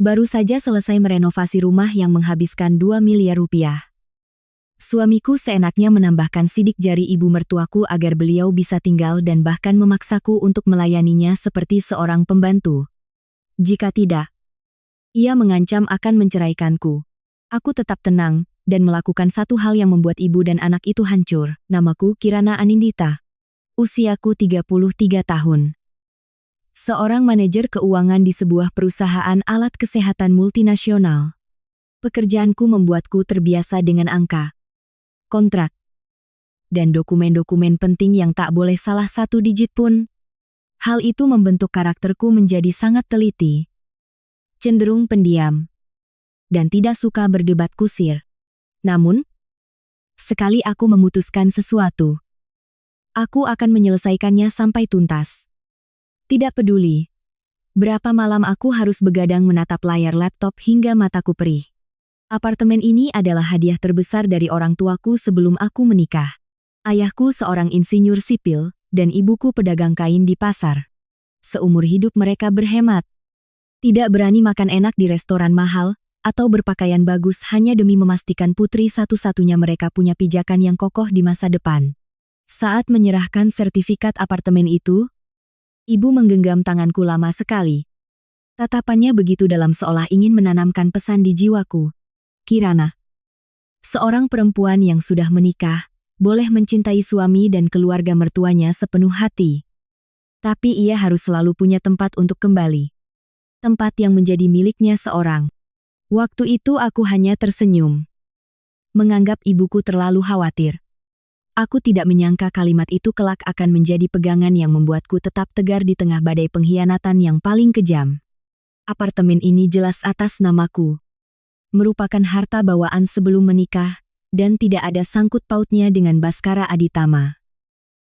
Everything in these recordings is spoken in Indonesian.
Baru saja selesai merenovasi rumah yang menghabiskan 2 miliar rupiah. Suamiku seenaknya menambahkan sidik jari ibu mertuaku agar beliau bisa tinggal dan bahkan memaksaku untuk melayaninya seperti seorang pembantu. Jika tidak, ia mengancam akan menceraikanku. Aku tetap tenang dan melakukan satu hal yang membuat ibu dan anak itu hancur. Namaku Kirana Anindita. Usiaku 33 tahun. Seorang manajer keuangan di sebuah perusahaan alat kesehatan multinasional. Pekerjaanku membuatku terbiasa dengan angka, kontrak, dan dokumen-dokumen penting yang tak boleh salah satu digit pun. Hal itu membentuk karakterku menjadi sangat teliti, cenderung pendiam, dan tidak suka berdebat kusir. Namun, sekali aku memutuskan sesuatu, aku akan menyelesaikannya sampai tuntas. Tidak peduli berapa malam aku harus begadang menatap layar laptop hingga mataku perih. Apartemen ini adalah hadiah terbesar dari orang tuaku sebelum aku menikah. Ayahku seorang insinyur sipil, dan ibuku pedagang kain di pasar. Seumur hidup mereka berhemat. Tidak berani makan enak di restoran mahal, atau berpakaian bagus hanya demi memastikan putri satu-satunya mereka punya pijakan yang kokoh di masa depan. Saat menyerahkan sertifikat apartemen itu, ibu menggenggam tanganku lama sekali. Tatapannya begitu dalam seolah ingin menanamkan pesan di jiwaku. Kirana, seorang perempuan yang sudah menikah, boleh mencintai suami dan keluarga mertuanya sepenuh hati. Tapi ia harus selalu punya tempat untuk kembali. Tempat yang menjadi miliknya seorang. Waktu itu aku hanya tersenyum. Menganggap ibuku terlalu khawatir. Aku tidak menyangka kalimat itu kelak akan menjadi pegangan yang membuatku tetap tegar di tengah badai pengkhianatan yang paling kejam. Apartemen ini jelas atas namaku. Merupakan harta bawaan sebelum menikah, dan tidak ada sangkut pautnya dengan Baskara Aditama.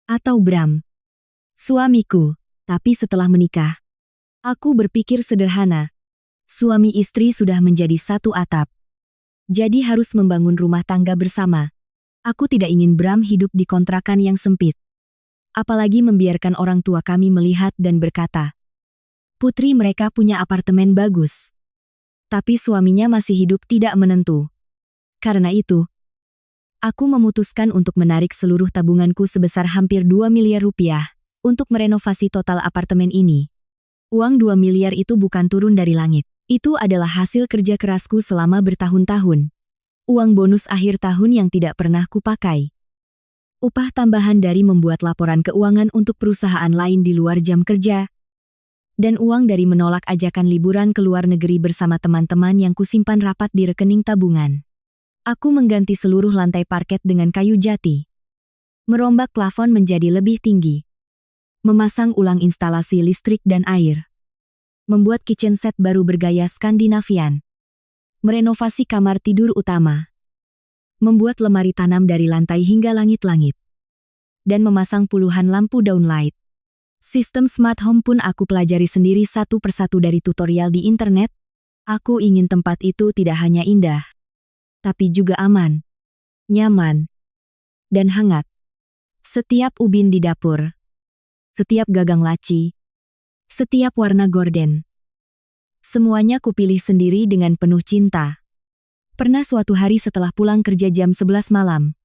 Atau Bram. Suamiku. Tapi setelah menikah, aku berpikir sederhana. Suami istri sudah menjadi satu atap. Jadi harus membangun rumah tangga bersama. Aku tidak ingin Bram hidup di kontrakan yang sempit. Apalagi membiarkan orang tua kami melihat dan berkata, putri mereka punya apartemen bagus. Tapi suaminya masih hidup tidak menentu. Karena itu, aku memutuskan untuk menarik seluruh tabunganku sebesar hampir 2 miliar rupiah untuk merenovasi total apartemen ini. Uang 2 miliar itu bukan turun dari langit. Itu adalah hasil kerja kerasku selama bertahun-tahun. Uang bonus akhir tahun yang tidak pernah kupakai. Upah tambahan dari membuat laporan keuangan untuk perusahaan lain di luar jam kerja. Dan uang dari menolak ajakan liburan ke luar negeri bersama teman-teman yang kusimpan rapat di rekening tabungan. Aku mengganti seluruh lantai parket dengan kayu jati. Merombak plafon menjadi lebih tinggi. Memasang ulang instalasi listrik dan air. Membuat kitchen set baru bergaya Skandinavian. Merenovasi kamar tidur utama. Membuat lemari tanam dari lantai hingga langit-langit. Dan memasang puluhan lampu downlight. Sistem smart home pun aku pelajari sendiri satu persatu dari tutorial di internet. Aku ingin tempat itu tidak hanya indah, tapi juga aman, nyaman, dan hangat. Setiap ubin di dapur, setiap gagang laci, setiap warna gorden. Semuanya kupilih sendiri dengan penuh cinta. Pernah suatu hari setelah pulang kerja jam 11 malam,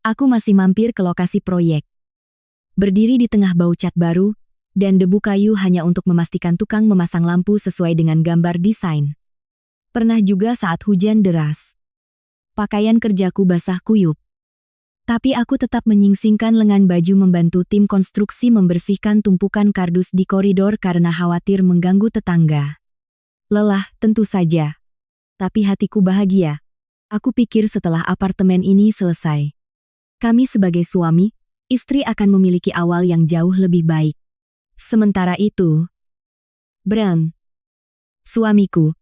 aku masih mampir ke lokasi proyek. Berdiri di tengah bau cat baru, dan debu kayu hanya untuk memastikan tukang memasang lampu sesuai dengan gambar desain. Pernah juga saat hujan deras. Pakaian kerjaku basah kuyup. Tapi aku tetap menyingsingkan lengan baju membantu tim konstruksi membersihkan tumpukan kardus di koridor karena khawatir mengganggu tetangga. Lelah, tentu saja. Tapi hatiku bahagia. Aku pikir setelah apartemen ini selesai, kami sebagai suami, istri akan memiliki awal yang jauh lebih baik. Sementara itu, Bram, suamiku,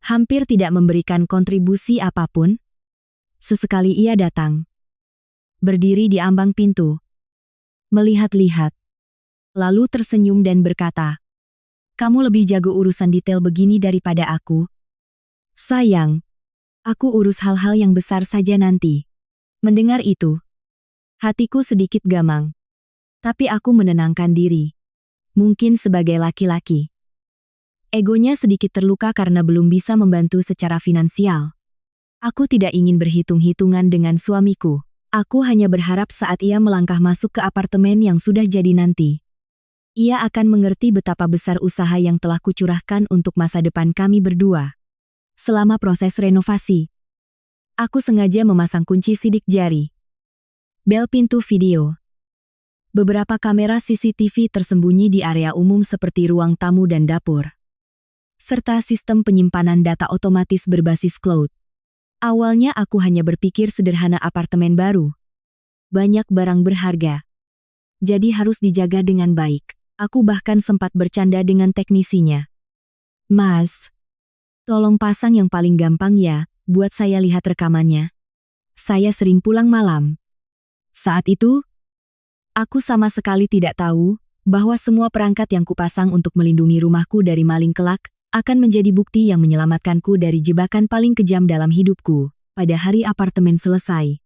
hampir tidak memberikan kontribusi apapun. Sesekali ia datang, berdiri di ambang pintu, melihat-lihat, lalu tersenyum dan berkata, "Kamu lebih jago urusan detail begini daripada aku. Sayang, aku urus hal-hal yang besar saja nanti." Mendengar itu, hatiku sedikit gamang. Tapi aku menenangkan diri. Mungkin sebagai laki-laki, Egonya sedikit terluka karena belum bisa membantu secara finansial. Aku tidak ingin berhitung-hitungan dengan suamiku. Aku hanya berharap saat ia melangkah masuk ke apartemen yang sudah jadi nanti, ia akan mengerti betapa besar usaha yang telah kucurahkan untuk masa depan kami berdua. Selama proses renovasi, aku sengaja memasang kunci sidik jari. Bel pintu video. Beberapa kamera CCTV tersembunyi di area umum seperti ruang tamu dan dapur, serta sistem penyimpanan data otomatis berbasis cloud. Awalnya aku hanya berpikir sederhana apartemen baru. Banyak barang berharga, jadi harus dijaga dengan baik. Aku bahkan sempat bercanda dengan teknisinya. Mas, tolong pasang yang paling gampang ya, buat saya lihat rekamannya. Saya sering pulang malam. Saat itu, aku sama sekali tidak tahu bahwa semua perangkat yang kupasang untuk melindungi rumahku dari maling kelak akan menjadi bukti yang menyelamatkanku dari jebakan paling kejam dalam hidupku. Pada hari apartemen selesai,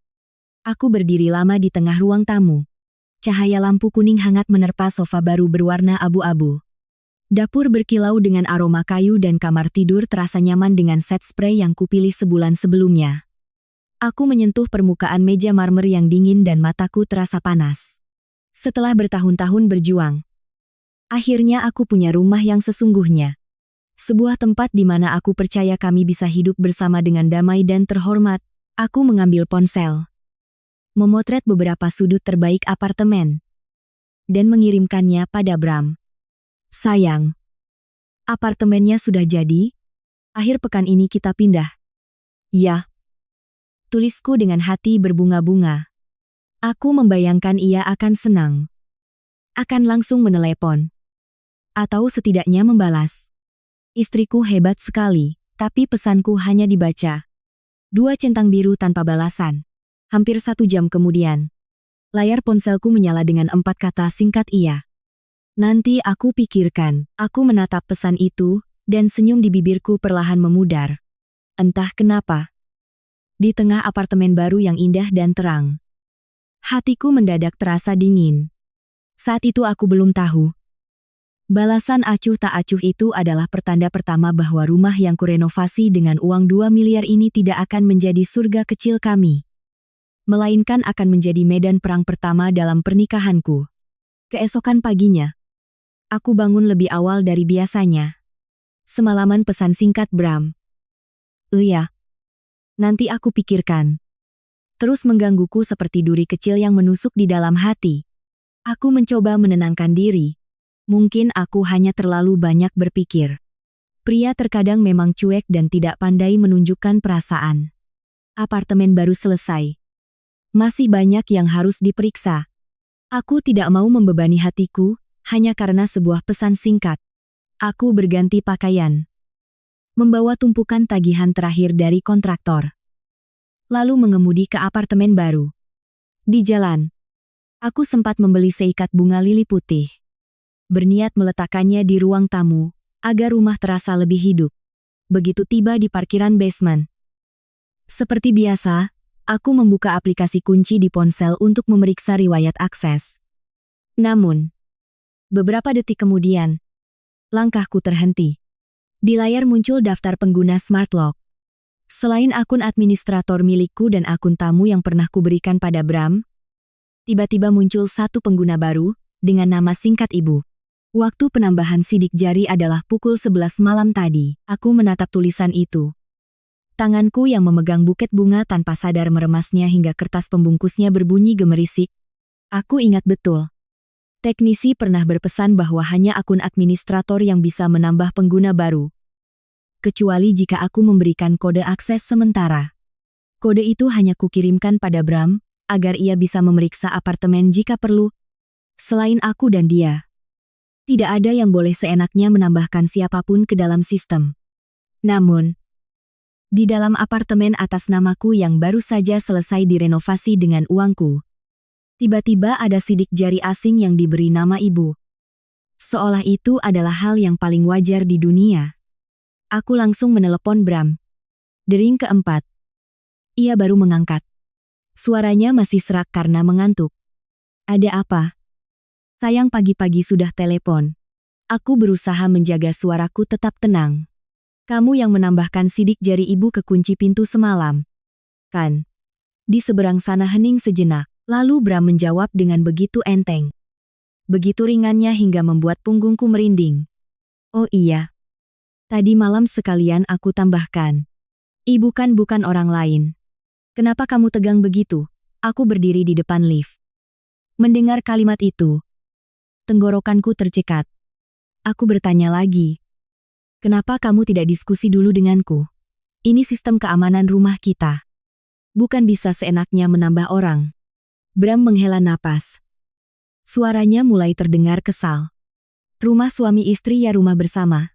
aku berdiri lama di tengah ruang tamu. Cahaya lampu kuning hangat menerpa sofa baru berwarna abu-abu. Dapur berkilau dengan aroma kayu dan kamar tidur terasa nyaman dengan set spray yang kupilih sebulan sebelumnya. Aku menyentuh permukaan meja marmer yang dingin dan mataku terasa panas. Setelah bertahun-tahun berjuang, akhirnya aku punya rumah yang sesungguhnya. Sebuah tempat di mana aku percaya kami bisa hidup bersama dengan damai dan terhormat. Aku mengambil ponsel, memotret beberapa sudut terbaik apartemen, dan mengirimkannya pada Bram. Sayang, apartemennya sudah jadi. Akhir pekan ini kita pindah. Ya, tulisku dengan hati berbunga-bunga. Aku membayangkan ia akan senang. Akan langsung menelepon. Atau setidaknya membalas. Istriku hebat sekali, tapi pesanku hanya dibaca. 2 centang biru tanpa balasan. Hampir 1 jam kemudian, layar ponselku menyala dengan 4 kata singkat ia. Nanti aku pikirkan. Aku menatap pesan itu, dan senyum di bibirku perlahan memudar. Entah kenapa, di tengah apartemen baru yang indah dan terang, hatiku mendadak terasa dingin. Saat itu aku belum tahu. Balasan acuh tak acuh itu adalah pertanda pertama bahwa rumah yang kurenovasi dengan uang 2 miliar ini tidak akan menjadi surga kecil kami, melainkan akan menjadi medan perang pertama dalam pernikahanku. Keesokan paginya, aku bangun lebih awal dari biasanya. Semalaman pesan singkat Bram. Iya, nanti aku pikirkan. Terus menggangguku seperti duri kecil yang menusuk di dalam hati. Aku mencoba menenangkan diri. Mungkin aku hanya terlalu banyak berpikir. Pria terkadang memang cuek dan tidak pandai menunjukkan perasaan. Apartemen baru selesai. Masih banyak yang harus diperiksa. Aku tidak mau membebani hatiku, hanya karena sebuah pesan singkat. Aku berganti pakaian, membawa tumpukan tagihan terakhir dari kontraktor, lalu mengemudi ke apartemen baru. Di jalan, aku sempat membeli seikat bunga lili putih. Berniat meletakkannya di ruang tamu, agar rumah terasa lebih hidup. Begitu tiba di parkiran basement, seperti biasa, aku membuka aplikasi kunci di ponsel untuk memeriksa riwayat akses. Namun, beberapa detik kemudian, langkahku terhenti. Di layar muncul daftar pengguna Smart Lock. Selain akun administrator milikku dan akun tamu yang pernah kuberikan pada Bram, tiba-tiba muncul satu pengguna baru, dengan nama singkat Ibu. Waktu penambahan sidik jari adalah pukul 11 malam tadi. Aku menatap tulisan itu. Tanganku yang memegang buket bunga tanpa sadar meremasnya hingga kertas pembungkusnya berbunyi gemerisik. Aku ingat betul. Teknisi pernah berpesan bahwa hanya akun administrator yang bisa menambah pengguna baru, kecuali jika aku memberikan kode akses sementara. Kode itu hanya kukirimkan pada Bram, agar ia bisa memeriksa apartemen jika perlu. Selain aku dan dia, tidak ada yang boleh seenaknya menambahkan siapapun ke dalam sistem. Namun, di dalam apartemen atas namaku yang baru saja selesai direnovasi dengan uangku, tiba-tiba ada sidik jari asing yang diberi nama Ibu. Seolah itu adalah hal yang paling wajar di dunia. Aku langsung menelepon Bram. Dering keempat. Ia baru mengangkat. Suaranya masih serak karena mengantuk. Ada apa? Sayang pagi-pagi sudah telepon. Aku berusaha menjaga suaraku tetap tenang. Kamu yang menambahkan sidik jari ibu ke kunci pintu semalam. Kan? Di seberang sana hening sejenak, lalu Bram menjawab dengan begitu enteng. Begitu ringannya hingga membuat punggungku merinding. Oh iya. Tadi malam sekalian aku tambahkan. Ibu kan bukan orang lain. Kenapa kamu tegang begitu? Aku berdiri di depan lift. Mendengar kalimat itu, tenggorokanku tercekat. Aku bertanya lagi. Kenapa kamu tidak diskusi dulu denganku? Ini sistem keamanan rumah kita. Bukan bisa seenaknya menambah orang. Bram menghela napas. Suaranya mulai terdengar kesal. Rumah suami istri ya rumah bersama.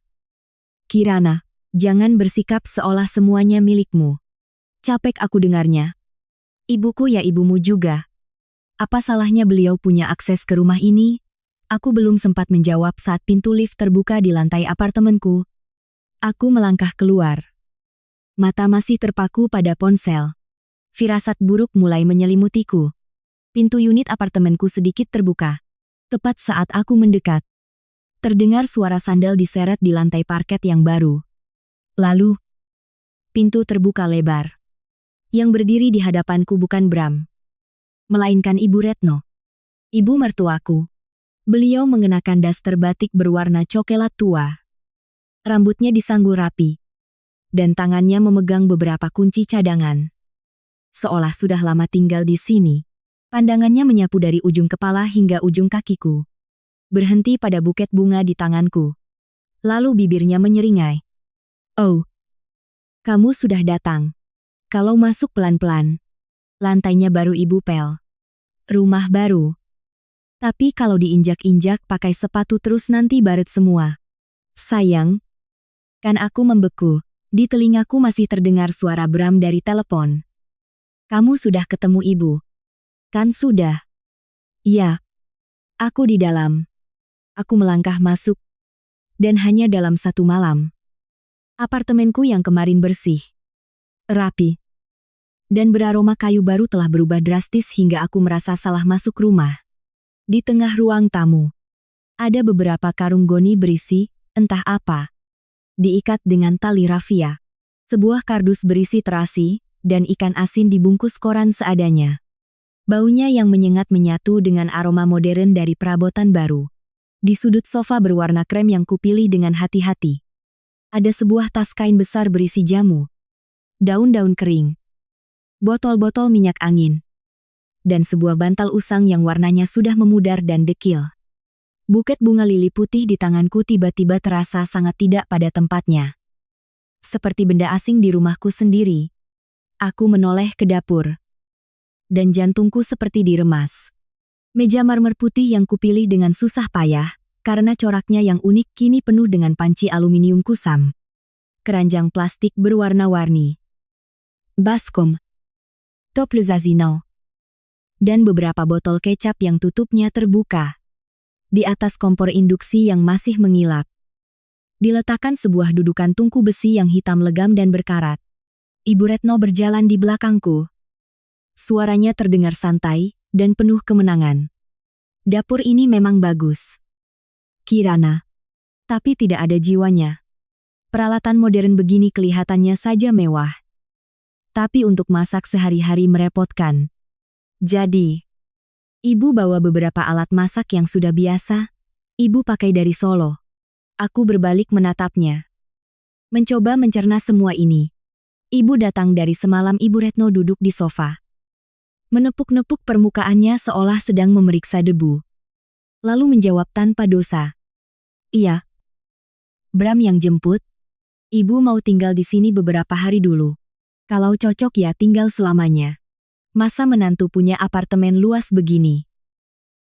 Kirana, jangan bersikap seolah semuanya milikmu. Capek aku dengarnya. Ibuku ya ibumu juga. Apa salahnya beliau punya akses ke rumah ini? Aku belum sempat menjawab saat pintu lift terbuka di lantai apartemenku. Aku melangkah keluar. Mata masih terpaku pada ponsel. Firasat buruk mulai menyelimutiku. Pintu unit apartemenku sedikit terbuka. Tepat saat aku mendekat. Terdengar suara sandal diseret di lantai parket yang baru. Lalu, pintu terbuka lebar. Yang berdiri di hadapanku bukan Bram, melainkan Ibu Retno. Ibu mertuaku. Beliau mengenakan daster batik berwarna coklat tua. Rambutnya disanggul rapi. Dan tangannya memegang beberapa kunci cadangan. Seolah sudah lama tinggal di sini. Pandangannya menyapu dari ujung kepala hingga ujung kakiku. Berhenti pada buket bunga di tanganku. Lalu bibirnya menyeringai. Oh, kamu sudah datang. Kalau masuk pelan-pelan. Lantainya baru ibu pel. Rumah baru. Tapi kalau diinjak-injak pakai sepatu terus nanti baret semua. Sayang. Kan aku membeku. Di telingaku masih terdengar suara Bram dari telepon. Kamu sudah ketemu ibu? Kan sudah. Ya. Aku di dalam. Aku melangkah masuk. Dan hanya dalam satu malam. Apartemenku yang kemarin bersih, rapi, dan beraroma kayu baru telah berubah drastis hingga aku merasa salah masuk rumah. Di tengah ruang tamu, ada beberapa karung goni berisi, entah apa, diikat dengan tali rafia. Sebuah kardus berisi terasi, dan ikan asin dibungkus koran seadanya. Baunya yang menyengat menyatu dengan aroma modern dari perabotan baru. Di sudut sofa berwarna krem yang kupilih dengan hati-hati. Ada sebuah tas kain besar berisi jamu, daun-daun kering, botol-botol minyak angin, dan sebuah bantal usang yang warnanya sudah memudar dan dekil. Buket bunga lili putih di tanganku tiba-tiba terasa sangat tidak pada tempatnya. Seperti benda asing di rumahku sendiri. Aku menoleh ke dapur. Dan jantungku seperti diremas. Meja marmer putih yang kupilih dengan susah payah, karena coraknya yang unik kini penuh dengan panci aluminium kusam. Keranjang plastik berwarna-warni. Baskom. Top Luzazino. Dan beberapa botol kecap yang tutupnya terbuka. Di atas kompor induksi yang masih mengilap. Diletakkan sebuah dudukan tungku besi yang hitam legam dan berkarat. Ibu Retno berjalan di belakangku. Suaranya terdengar santai dan penuh kemenangan. Dapur ini memang bagus, Kirana. Tapi tidak ada jiwanya. Peralatan modern begini kelihatannya saja mewah. Tapi untuk masak sehari-hari merepotkan. Jadi, ibu bawa beberapa alat masak yang sudah biasa. Ibu pakai dari Solo. Aku berbalik menatapnya. Mencoba mencerna semua ini. Ibu datang dari semalam. Ibu Retno duduk di sofa. Menepuk-nepuk permukaannya seolah sedang memeriksa debu. Lalu menjawab tanpa dosa. Iya. Bram yang jemput. Ibu mau tinggal di sini beberapa hari dulu. Kalau cocok ya tinggal selamanya. Masa menantu punya apartemen luas begini?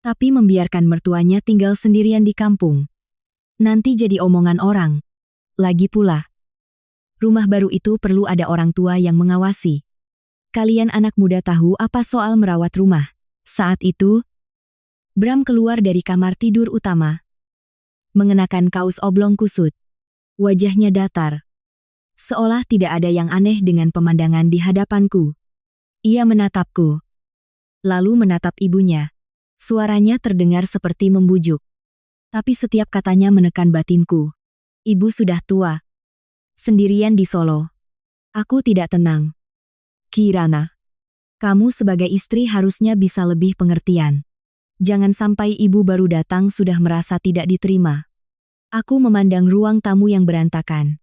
Tapi membiarkan mertuanya tinggal sendirian di kampung. Nanti jadi omongan orang. Lagi pula, rumah baru itu perlu ada orang tua yang mengawasi. Kalian anak muda tahu apa soal merawat rumah? Saat itu, Bram keluar dari kamar tidur utama. Mengenakan kaos oblong kusut. Wajahnya datar. Seolah tidak ada yang aneh dengan pemandangan di hadapanku. Ia menatapku. Lalu menatap ibunya. Suaranya terdengar seperti membujuk. Tapi setiap katanya menekan batinku. Ibu sudah tua. Sendirian di Solo. Aku tidak tenang. Kirana, kamu sebagai istri harusnya bisa lebih pengertian. Jangan sampai ibu baru datang sudah merasa tidak diterima. Aku memandang ruang tamu yang berantakan.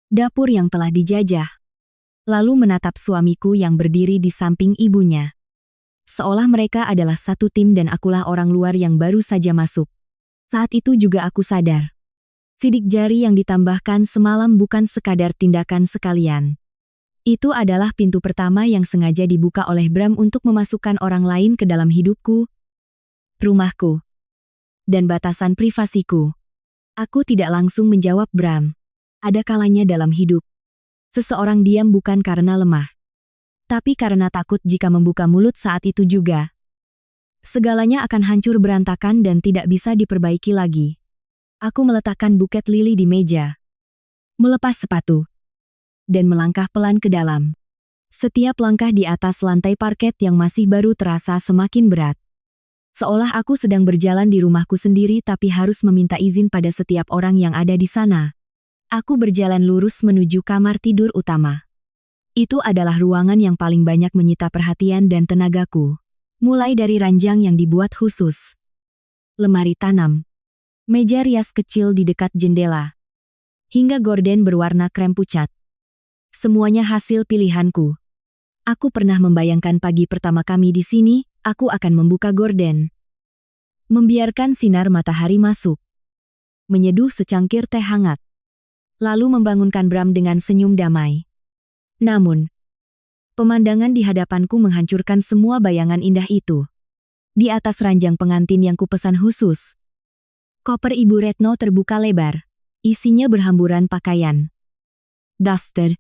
Dapur yang telah dijajah. Lalu menatap suamiku yang berdiri di samping ibunya. Seolah mereka adalah satu tim dan akulah orang luar yang baru saja masuk. Saat itu juga aku sadar. Sidik jari yang ditambahkan semalam bukan sekadar tindakan sekalian. Itu adalah pintu pertama yang sengaja dibuka oleh Bram untuk memasukkan orang lain ke dalam hidupku, rumahku, dan batasan privasiku. Aku tidak langsung menjawab Bram. Ada kalanya dalam hidup. Seseorang diam bukan karena lemah. Tapi karena takut jika membuka mulut saat itu juga. Segalanya akan hancur berantakan dan tidak bisa diperbaiki lagi. Aku meletakkan buket lili di meja. Melepas sepatu. Dan melangkah pelan ke dalam. Setiap langkah di atas lantai parket yang masih baru terasa semakin berat. Seolah aku sedang berjalan di rumahku sendiri tapi harus meminta izin pada setiap orang yang ada di sana. Aku berjalan lurus menuju kamar tidur utama. Itu adalah ruangan yang paling banyak menyita perhatian dan tenagaku. Mulai dari ranjang yang dibuat khusus, lemari tanam, meja rias kecil di dekat jendela, hingga gorden berwarna krem pucat. Semuanya hasil pilihanku. Aku pernah membayangkan pagi pertama kami di sini, aku akan membuka gorden. Membiarkan sinar matahari masuk. Menyeduh secangkir teh hangat. Lalu membangunkan Bram dengan senyum damai. Namun, pemandangan di hadapanku menghancurkan semua bayangan indah itu. Di atas ranjang pengantin yang kupesan khusus, koper Ibu Retno terbuka lebar. Isinya berhamburan pakaian, daster,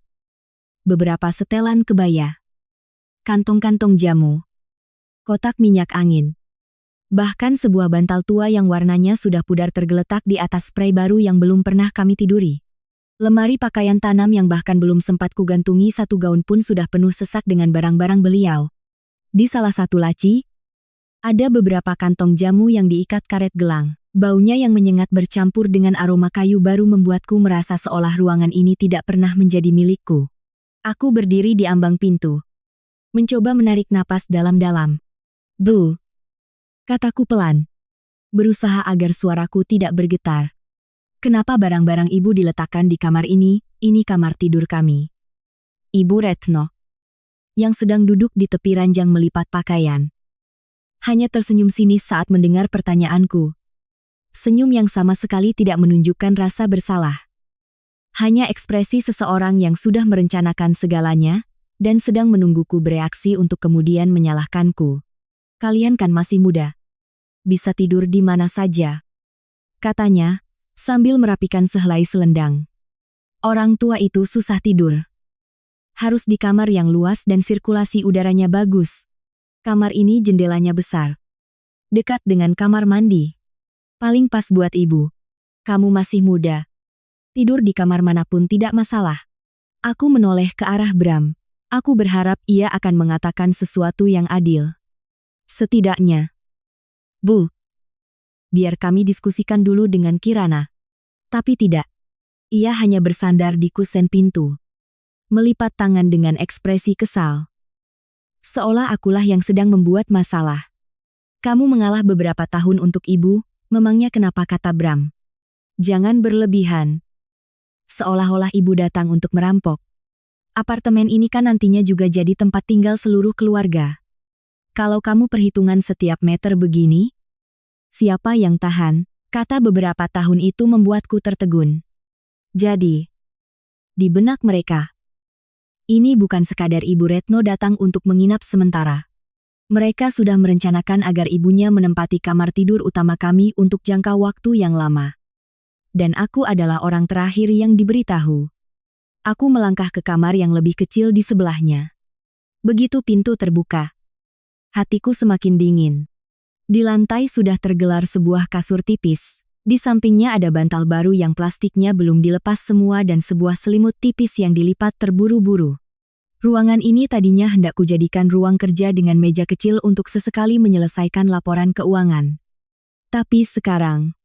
beberapa setelan kebaya, kantong-kantong jamu, kotak minyak angin. Bahkan sebuah bantal tua yang warnanya sudah pudar tergeletak di atas spray baru yang belum pernah kami tiduri. Lemari pakaian tanam yang bahkan belum sempat kugantungi satu gaun pun sudah penuh sesak dengan barang-barang beliau. Di salah satu laci, ada beberapa kantong jamu yang diikat karet gelang. Baunya yang menyengat bercampur dengan aroma kayu baru membuatku merasa seolah ruangan ini tidak pernah menjadi milikku. Aku berdiri di ambang pintu. Mencoba menarik napas dalam-dalam. Bu, kataku pelan. Berusaha agar suaraku tidak bergetar. Kenapa barang-barang ibu diletakkan di kamar ini kamar tidur kami. Ibu Retno, yang sedang duduk di tepi ranjang melipat pakaian, hanya tersenyum sinis saat mendengar pertanyaanku. Senyum yang sama sekali tidak menunjukkan rasa bersalah. Hanya ekspresi seseorang yang sudah merencanakan segalanya, dan sedang menungguku bereaksi untuk kemudian menyalahkanku. Kalian kan masih muda. Bisa tidur di mana saja, katanya, sambil merapikan sehelai selendang. Orang tua itu susah tidur. Harus di kamar yang luas dan sirkulasi udaranya bagus. Kamar ini jendelanya besar. Dekat dengan kamar mandi. Paling pas buat ibu. Kamu masih muda. Tidur di kamar manapun tidak masalah. Aku menoleh ke arah Bram. Aku berharap ia akan mengatakan sesuatu yang adil. Setidaknya, Bu, biar kami diskusikan dulu dengan Kirana. Tapi tidak. Ia hanya bersandar di kusen pintu. Melipat tangan dengan ekspresi kesal. Seolah akulah yang sedang membuat masalah. Kamu mengalah beberapa tahun untuk ibu, memangnya kenapa, kata Bram. Jangan berlebihan. Seolah-olah ibu datang untuk merampok. Apartemen ini kan nantinya juga jadi tempat tinggal seluruh keluarga. Kalau kamu perhitungan setiap meter begini, siapa yang tahan? Kata beberapa tahun itu membuatku tertegun. Jadi, di benak mereka, ini bukan sekadar Ibu Retno datang untuk menginap sementara. Mereka sudah merencanakan agar ibunya menempati kamar tidur utama kami untuk jangka waktu yang lama. Dan aku adalah orang terakhir yang diberitahu. Aku melangkah ke kamar yang lebih kecil di sebelahnya. Begitu pintu terbuka, hatiku semakin dingin. Di lantai sudah tergelar sebuah kasur tipis. Di sampingnya ada bantal baru yang plastiknya belum dilepas semua dan sebuah selimut tipis yang dilipat terburu-buru. Ruangan ini tadinya hendak kujadikan ruang kerja dengan meja kecil untuk sesekali menyelesaikan laporan keuangan. Tapi sekarang,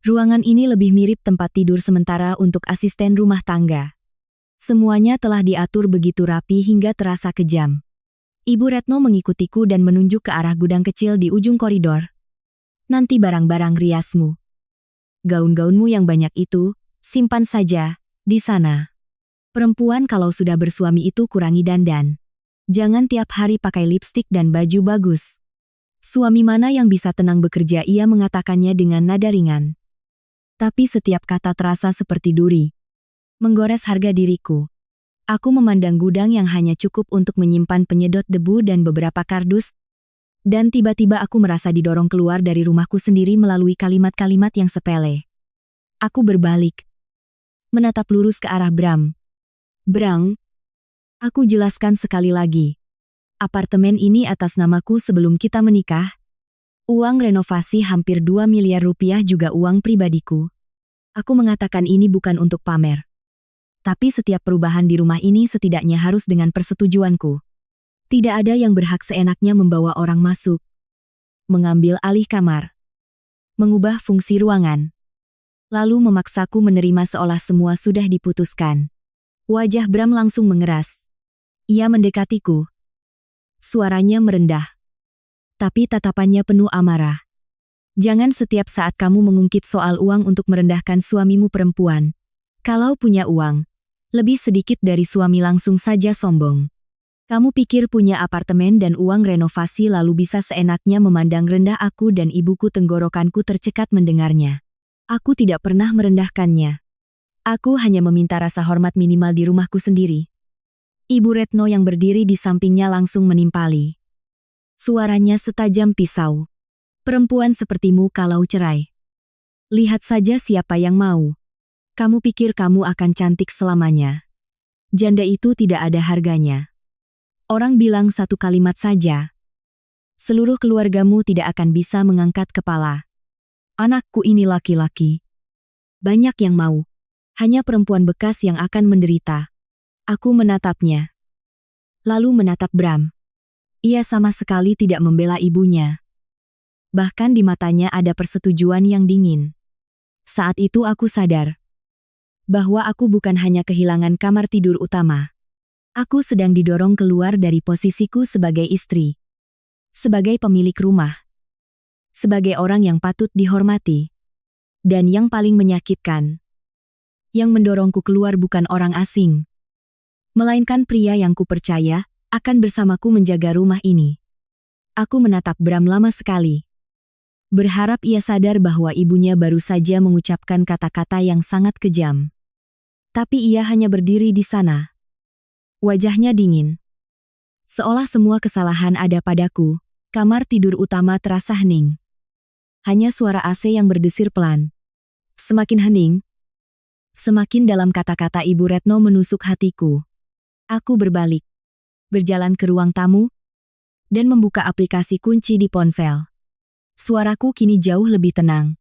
Ruangan ini lebih mirip tempat tidur sementara untuk asisten rumah tangga. Semuanya telah diatur begitu rapi hingga terasa kejam. Ibu Retno mengikutiku dan menunjuk ke arah gudang kecil di ujung koridor. Nanti barang-barang riasmu. Gaun-gaunmu yang banyak itu, simpan saja, di sana. Perempuan kalau sudah bersuami itu kurangi dandan. Jangan tiap hari pakai lipstik dan baju bagus. Suami mana yang bisa tenang bekerja, ia mengatakannya dengan nada ringan. Tapi setiap kata terasa seperti duri. Menggores harga diriku. Aku memandang gudang yang hanya cukup untuk menyimpan penyedot debu dan beberapa kardus, dan tiba-tiba aku merasa didorong keluar dari rumahku sendiri melalui kalimat-kalimat yang sepele. Aku berbalik. Menatap lurus ke arah Bram. Bram, aku jelaskan sekali lagi. Apartemen ini atas namaku sebelum kita menikah. Uang renovasi hampir 2 miliar rupiah juga uang pribadiku. Aku mengatakan ini bukan untuk pamer. Tapi setiap perubahan di rumah ini setidaknya harus dengan persetujuanku. Tidak ada yang berhak seenaknya membawa orang masuk, mengambil alih kamar, mengubah fungsi ruangan, lalu memaksaku menerima seolah semua sudah diputuskan. Wajah Bram langsung mengeras. Ia mendekatiku. Suaranya merendah, tapi tatapannya penuh amarah. Jangan setiap saat kamu mengungkit soal uang untuk merendahkan suamimu perempuan. Kalau punya uang, lebih sedikit dari suami langsung saja sombong. Kamu pikir punya apartemen dan uang renovasi lalu bisa seenaknya memandang rendah aku dan ibuku. Tenggorokanku tercekat mendengarnya. Aku tidak pernah merendahkannya. Aku hanya meminta rasa hormat minimal di rumahku sendiri. Ibu Retno yang berdiri di sampingnya langsung menimpali. Suaranya setajam pisau. Perempuan sepertimu kalau cerai. Lihat saja siapa yang mau. Kamu pikir kamu akan cantik selamanya. Janda itu tidak ada harganya. Orang bilang satu kalimat saja. Seluruh keluargamu tidak akan bisa mengangkat kepala. Anakku ini laki-laki. Banyak yang mau. Hanya perempuan bekas yang akan menderita. Aku menatapnya. Lalu menatap Bram. Ia sama sekali tidak membela ibunya. Bahkan di matanya ada persetujuan yang dingin. Saat itu aku sadar bahwa aku bukan hanya kehilangan kamar tidur utama. Aku sedang didorong keluar dari posisiku sebagai istri, sebagai pemilik rumah, sebagai orang yang patut dihormati. Dan yang paling menyakitkan, yang mendorongku keluar bukan orang asing, melainkan pria yang kupercaya akan bersamaku menjaga rumah ini. Aku menatap Bram lama sekali, berharap ia sadar bahwa ibunya baru saja mengucapkan kata-kata yang sangat kejam. Tapi ia hanya berdiri di sana. Wajahnya dingin. Seolah semua kesalahan ada padaku. Kamar tidur utama terasa hening. Hanya suara AC yang berdesir pelan. Semakin hening, semakin dalam kata-kata Ibu Retno menusuk hatiku. Aku berbalik, berjalan ke ruang tamu, dan membuka aplikasi kunci di ponsel. Suaraku kini jauh lebih tenang.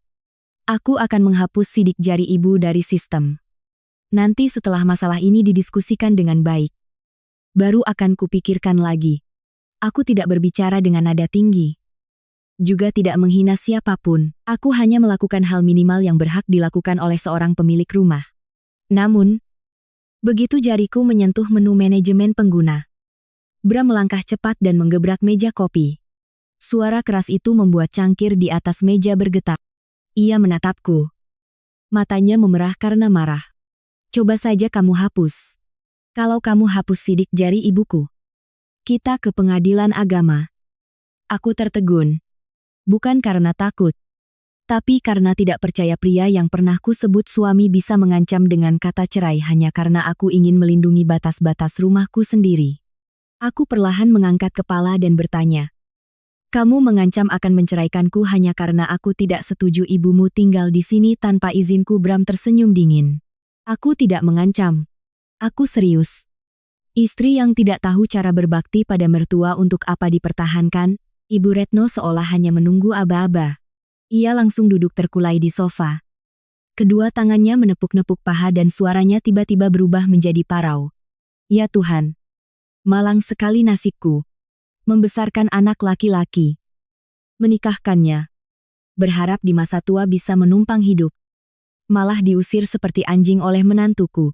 Aku akan menghapus sidik jari ibu dari sistem. Nanti setelah masalah ini didiskusikan dengan baik, baru akan kupikirkan lagi. Aku tidak berbicara dengan nada tinggi. Juga tidak menghina siapapun. Aku hanya melakukan hal minimal yang berhak dilakukan oleh seorang pemilik rumah. Namun, begitu jariku menyentuh menu manajemen pengguna, Bram melangkah cepat dan menggebrak meja kopi. Suara keras itu membuat cangkir di atas meja bergetar. Ia menatapku. Matanya memerah karena marah. Coba saja kamu hapus. Kalau kamu hapus sidik jari ibuku, kita ke pengadilan agama. Aku tertegun. Bukan karena takut, tapi karena tidak percaya pria yang pernah kusebut suami bisa mengancam dengan kata cerai hanya karena aku ingin melindungi batas-batas rumahku sendiri. Aku perlahan mengangkat kepala dan bertanya. Kamu mengancam akan menceraikanku hanya karena aku tidak setuju ibumu tinggal di sini tanpa izinku. Bram tersenyum dingin. Aku tidak mengancam. Aku serius. Istri yang tidak tahu cara berbakti pada mertua untuk apa dipertahankan. Ibu Retno seolah hanya menunggu aba-aba. Ia langsung duduk terkulai di sofa. Kedua tangannya menepuk-nepuk paha dan suaranya tiba-tiba berubah menjadi parau. Ya Tuhan. Malang sekali nasibku. Membesarkan anak laki-laki. Menikahkannya. berharap di masa tua bisa menumpang hidup. Malah diusir seperti anjing oleh menantuku.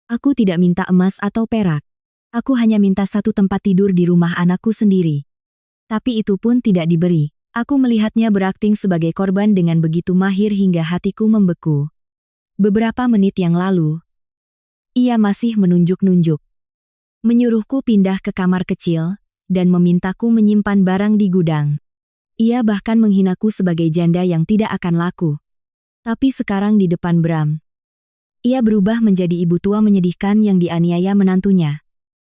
Aku tidak minta emas atau perak. Aku hanya minta satu tempat tidur di rumah anakku sendiri. Tapi itu pun tidak diberi. Aku melihatnya berakting sebagai korban dengan begitu mahir hingga hatiku membeku. Beberapa menit yang lalu, ia masih menunjuk-nunjuk. Menyuruhku pindah ke kamar kecil, dan memintaku menyimpan barang di gudang. Ia bahkan menghinaku sebagai janda yang tidak akan laku. Tapi sekarang di depan Bram, ia berubah menjadi ibu tua menyedihkan yang dianiaya menantunya.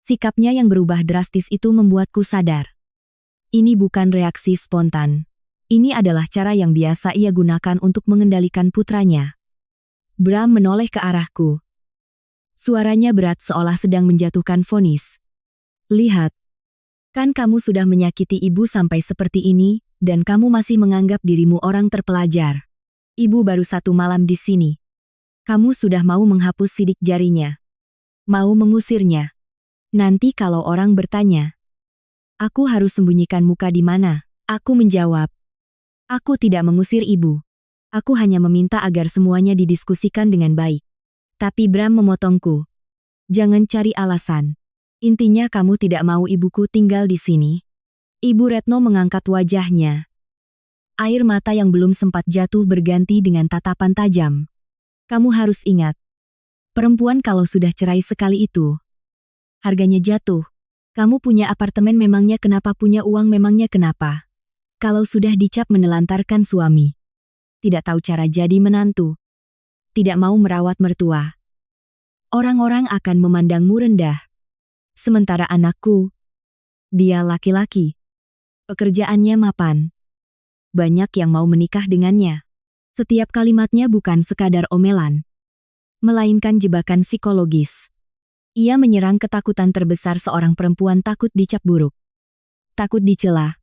Sikapnya yang berubah drastis itu membuatku sadar. Ini bukan reaksi spontan. Ini adalah cara yang biasa ia gunakan untuk mengendalikan putranya. Bram menoleh ke arahku. Suaranya berat seolah sedang menjatuhkan vonis. Lihat, kan kamu sudah menyakiti ibu sampai seperti ini, dan kamu masih menganggap dirimu orang terpelajar. Ibu baru 1 malam di sini. Kamu sudah mau menghapus sidik jarinya. Mau mengusirnya. Nanti kalau orang bertanya, aku harus sembunyikan muka di mana? Aku menjawab, aku tidak mengusir ibu. Aku hanya meminta agar semuanya didiskusikan dengan baik. Tapi Bram memotongku. Jangan cari alasan. Intinya kamu tidak mau ibuku tinggal di sini. Ibu Retno mengangkat wajahnya. Air mata yang belum sempat jatuh berganti dengan tatapan tajam. Kamu harus ingat. Perempuan kalau sudah cerai sekali itu, harganya jatuh. Kamu punya apartemen memangnya kenapa, punya uang memangnya kenapa? Kalau sudah dicap menelantarkan suami, tidak tahu cara jadi menantu, tidak mau merawat mertua, orang-orang akan memandangmu rendah. Sementara anakku, dia laki-laki, pekerjaannya mapan. Banyak yang mau menikah dengannya. Setiap kalimatnya bukan sekadar omelan, melainkan jebakan psikologis. Ia menyerang ketakutan terbesar seorang perempuan, takut dicap buruk, takut dicela,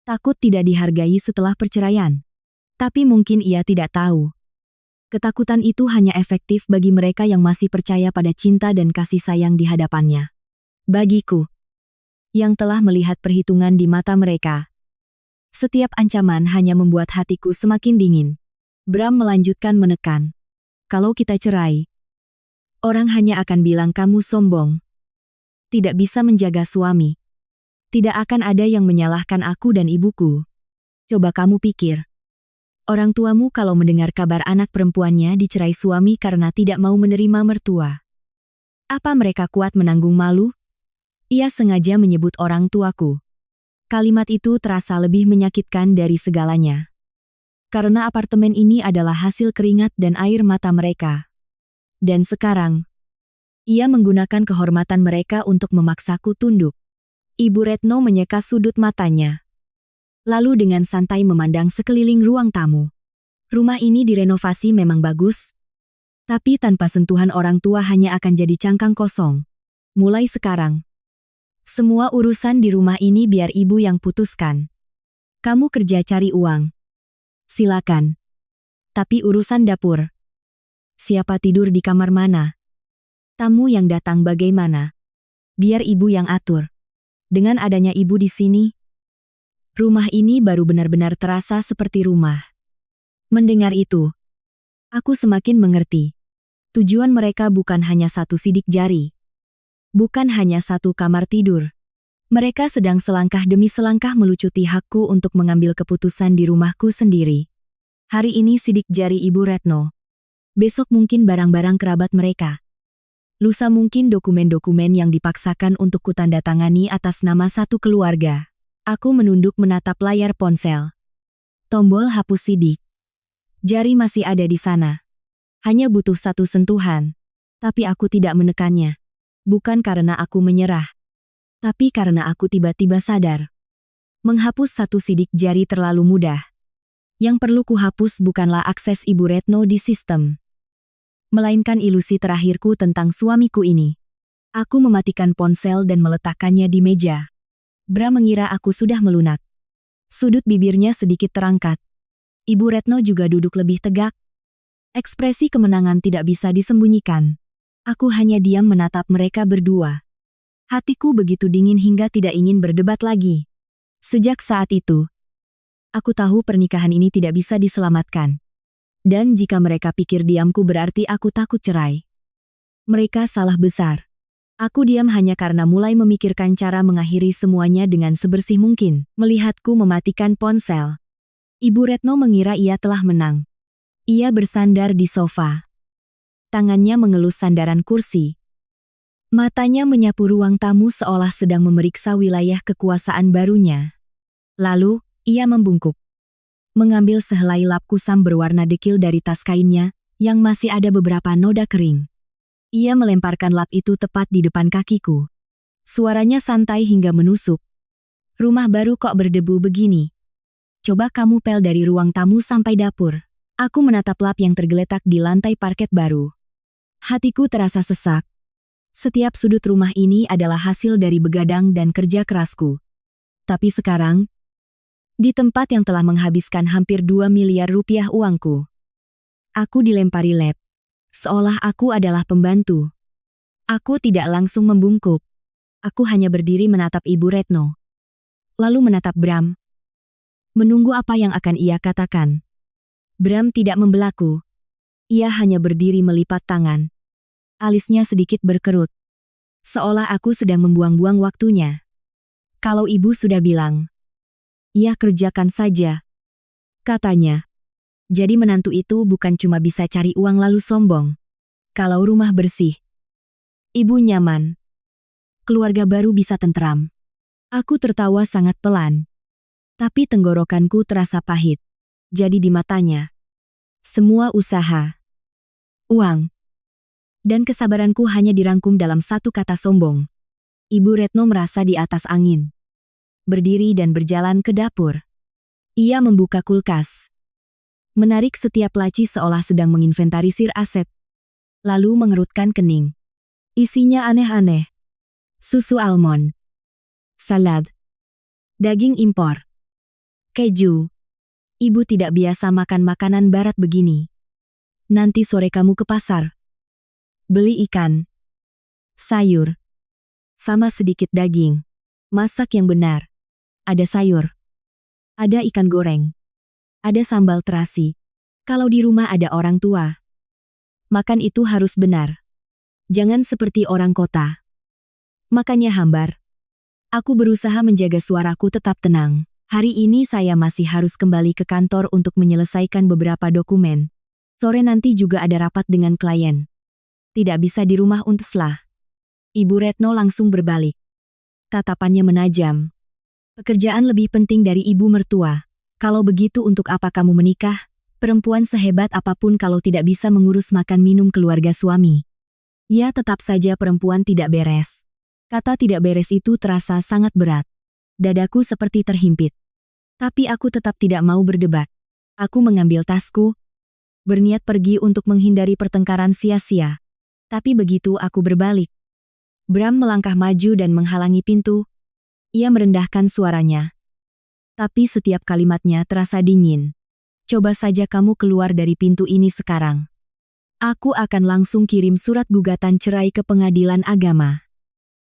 takut tidak dihargai setelah perceraian. Tapi mungkin ia tidak tahu. Ketakutan itu hanya efektif bagi mereka yang masih percaya pada cinta dan kasih sayang di hadapannya. Bagiku, yang telah melihat perhitungan di mata mereka, setiap ancaman hanya membuat hatiku semakin dingin. Bram melanjutkan menekan. Kalau kita cerai, orang hanya akan bilang kamu sombong, tidak bisa menjaga suami. Tidak akan ada yang menyalahkan aku dan ibuku. Coba kamu pikir. Orang tuamu kalau mendengar kabar anak perempuannya dicerai suami karena tidak mau menerima mertua, apa mereka kuat menanggung malu? Ia sengaja menyebut orang tuaku. Kalimat itu terasa lebih menyakitkan dari segalanya. Karena apartemen ini adalah hasil keringat dan air mata mereka. Dan sekarang, ia menggunakan kehormatan mereka untuk memaksaku tunduk. Ibu Retno menyeka sudut matanya. Lalu dengan santai memandang sekeliling ruang tamu. Rumah ini direnovasi memang bagus, tapi tanpa sentuhan orang tua hanya akan jadi cangkang kosong. Mulai sekarang, semua urusan di rumah ini biar ibu yang putuskan. Kamu kerja cari uang, silakan. Tapi urusan dapur, siapa tidur di kamar mana, tamu yang datang bagaimana, biar ibu yang atur. Dengan adanya ibu di sini, rumah ini baru benar-benar terasa seperti rumah. Mendengar itu, aku semakin mengerti. Tujuan mereka bukan hanya satu sidik jari, bukan hanya satu kamar tidur. Mereka sedang selangkah demi selangkah melucuti hakku untuk mengambil keputusan di rumahku sendiri. Hari ini sidik jari Ibu Retno. Besok mungkin barang-barang kerabat mereka. Lusa mungkin dokumen-dokumen yang dipaksakan untuk kutandatangani atas nama satu keluarga. Aku menunduk menatap layar ponsel. Tombol hapus sidik. Jari masih ada di sana. Hanya butuh satu sentuhan. Tapi aku tidak menekannya. Bukan karena aku menyerah, tapi karena aku tiba-tiba sadar. Menghapus satu sidik jari terlalu mudah. Yang perlu kuhapus bukanlah akses Ibu Retno di sistem, melainkan ilusi terakhirku tentang suamiku ini. Aku mematikan ponsel dan meletakkannya di meja. Bram mengira aku sudah melunak. Sudut bibirnya sedikit terangkat. Ibu Retno juga duduk lebih tegak. Ekspresi kemenangan tidak bisa disembunyikan. Aku hanya diam menatap mereka berdua. Hatiku begitu dingin hingga tidak ingin berdebat lagi. Sejak saat itu, Aku tahu pernikahan ini tidak bisa diselamatkan. Dan jika mereka pikir diamku berarti aku takut cerai, mereka salah besar. Aku diam hanya karena mulai memikirkan cara mengakhiri semuanya dengan sebersih mungkin. Melihatku mematikan ponsel, Ibu Retno mengira ia telah menang. Ia bersandar di sofa. Tangannya mengelus sandaran kursi. Matanya menyapu ruang tamu seolah sedang memeriksa wilayah kekuasaan barunya. Lalu, ia membungkuk. Mengambil sehelai lap kusam berwarna dekil dari tas kainnya, yang masih ada beberapa noda kering. Ia melemparkan lap itu tepat di depan kakiku. Suaranya santai hingga menusuk. Rumah baru kok berdebu begini. Coba kamu pel dari ruang tamu sampai dapur. Aku menatap lap yang tergeletak di lantai parket baru. Hatiku terasa sesak. Setiap sudut rumah ini adalah hasil dari begadang dan kerja kerasku. Tapi sekarang, di tempat yang telah menghabiskan hampir 2 miliar rupiah uangku, aku dilempari lap. Seolah aku adalah pembantu. Aku tidak langsung membungkuk. Aku hanya berdiri menatap Ibu Retno. Lalu menatap Bram. Menunggu apa yang akan ia katakan. Bram tidak membelaku. Ia hanya berdiri melipat tangan. Alisnya sedikit berkerut. Seolah aku sedang membuang-buang waktunya. Kalau ibu sudah bilang, ya kerjakan saja, katanya. Jadi menantu itu bukan cuma bisa cari uang lalu sombong. Kalau rumah bersih, ibu nyaman, keluarga baru bisa tentram. Aku tertawa sangat pelan. Tapi tenggorokanku terasa pahit. Jadi di matanya, semua usaha, uang, dan kesabaranku hanya dirangkum dalam satu kata sombong. Ibu Retno merasa di atas angin. Berdiri dan berjalan ke dapur. Ia membuka kulkas. Menarik setiap laci seolah sedang menginventarisir aset. Lalu mengerutkan kening. Isinya aneh-aneh. Susu almond, salad, daging impor, keju. Ibu tidak biasa makan makanan barat begini. Nanti sore kamu ke pasar. Beli ikan, sayur, sama sedikit daging. Masak yang benar. Ada sayur. Ada ikan goreng. Ada sambal terasi. Kalau di rumah ada orang tua, makan itu harus benar. Jangan seperti orang kota. Makannya hambar. Aku berusaha menjaga suaraku tetap tenang. Hari ini saya masih harus kembali ke kantor untuk menyelesaikan beberapa dokumen. Sore nanti juga ada rapat dengan klien. Tidak bisa di rumah untuk selah. Ibu Retno langsung berbalik. Tatapannya menajam. Pekerjaan lebih penting dari ibu mertua. Kalau begitu untuk apa kamu menikah? Perempuan sehebat apapun kalau tidak bisa mengurus makan minum keluarga suami. Ya tetap saja perempuan tidak beres. Kata tidak beres itu terasa sangat berat. Dadaku seperti terhimpit. Tapi aku tetap tidak mau berdebat. Aku mengambil tasku, berniat pergi untuk menghindari pertengkaran sia-sia. Tapi begitu aku berbalik, Bram melangkah maju dan menghalangi pintu. Ia merendahkan suaranya. Tapi setiap kalimatnya terasa dingin. Coba saja kamu keluar dari pintu ini sekarang. Aku akan langsung kirim surat gugatan cerai ke pengadilan agama.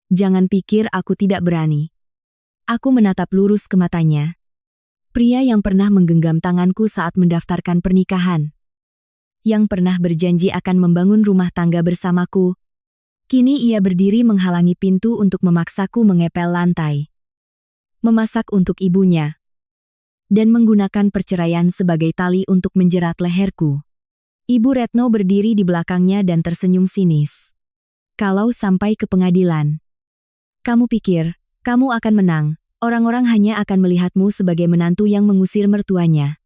Jangan pikir aku tidak berani. Aku menatap lurus ke matanya. Pria yang pernah menggenggam tanganku saat mendaftarkan pernikahan. Yang pernah berjanji akan membangun rumah tangga bersamaku. Kini ia berdiri menghalangi pintu untuk memaksaku mengepel lantai. Memasak untuk ibunya. Dan menggunakan perceraian sebagai tali untuk menjerat leherku. Ibu Retno berdiri di belakangnya dan tersenyum sinis. Kalau sampai ke pengadilan, kamu pikir kamu akan menang. Orang-orang hanya akan melihatmu sebagai menantu yang mengusir mertuanya.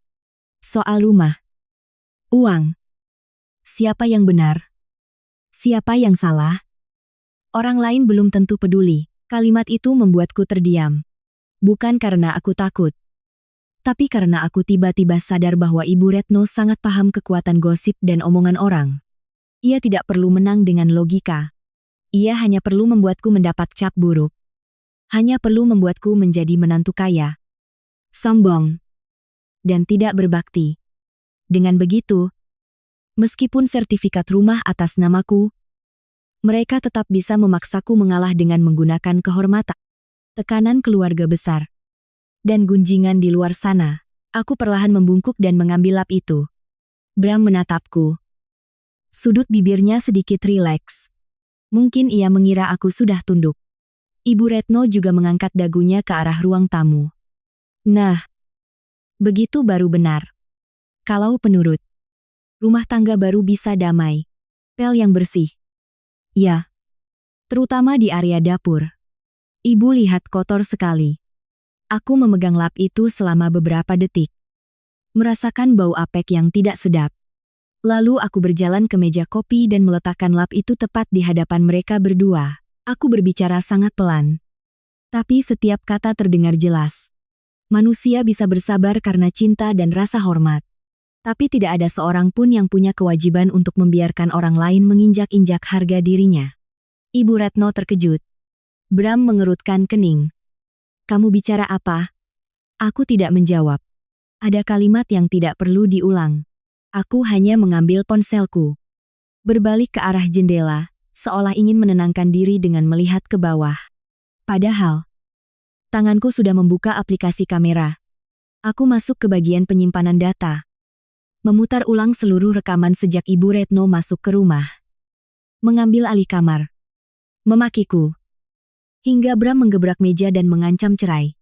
Soal rumah, uang. Siapa yang benar? Siapa yang salah? Orang lain belum tentu peduli. Kalimat itu membuatku terdiam. Bukan karena aku takut. Tapi karena aku tiba-tiba sadar bahwa Ibu Retno sangat paham kekuatan gosip dan omongan orang. Ia tidak perlu menang dengan logika. Ia hanya perlu membuatku mendapat cap buruk. Hanya perlu membuatku menjadi menantu kaya, sombong, dan tidak berbakti. Dengan begitu, meskipun sertifikat rumah atas namaku, mereka tetap bisa memaksaku mengalah dengan menggunakan kehormatan, tekanan keluarga besar, dan gunjingan di luar sana. Aku perlahan membungkuk dan mengambil lap itu. Bram menatapku. Sudut bibirnya sedikit rileks. Mungkin ia mengira aku sudah tunduk. Ibu Retno juga mengangkat dagunya ke arah ruang tamu. Nah, begitu baru benar. Kalau penurut, rumah tangga baru bisa damai. Pel yang bersih. Ya, terutama di area dapur. Ibu lihat kotor sekali. Aku memegang lap itu selama beberapa detik. Merasakan bau apek yang tidak sedap. Lalu aku berjalan ke meja kopi dan meletakkan lap itu tepat di hadapan mereka berdua. Aku berbicara sangat pelan. Tapi setiap kata terdengar jelas. Manusia bisa bersabar karena cinta dan rasa hormat. Tapi tidak ada seorang pun yang punya kewajiban untuk membiarkan orang lain menginjak-injak harga dirinya. Ibu Retno terkejut. Bram mengerutkan kening. Kamu bicara apa? Aku tidak menjawab. Ada kalimat yang tidak perlu diulang. Aku hanya mengambil ponselku. Berbalik ke arah jendela, seolah ingin menenangkan diri dengan melihat ke bawah. Padahal, tanganku sudah membuka aplikasi kamera. Aku masuk ke bagian penyimpanan data. Memutar ulang seluruh rekaman sejak Ibu Retno masuk ke rumah. Mengambil alih kamar. Memakiku. Hingga Bram menggebrak meja dan mengancam cerai.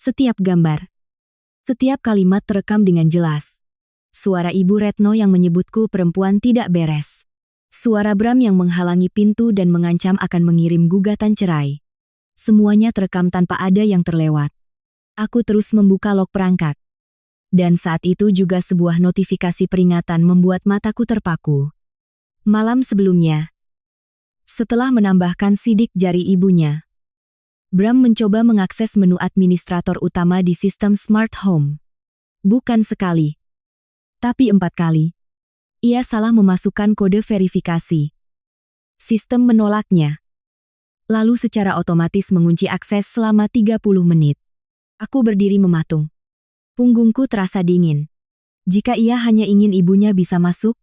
Setiap gambar. Setiap kalimat terekam dengan jelas. Suara Ibu Retno yang menyebutku perempuan tidak beres. Suara Bram yang menghalangi pintu dan mengancam akan mengirim gugatan cerai. Semuanya terekam tanpa ada yang terlewat. Aku terus membuka log perangkat. Dan saat itu juga sebuah notifikasi peringatan membuat mataku terpaku. Malam sebelumnya, setelah menambahkan sidik jari ibunya, Bram mencoba mengakses menu administrator utama di sistem Smart Home. Bukan sekali, tapi 4 kali. Ia salah memasukkan kode verifikasi. Sistem menolaknya. Lalu secara otomatis mengunci akses selama 30 menit. Aku berdiri mematung. Punggungku terasa dingin. Jika ia hanya ingin ibunya bisa masuk,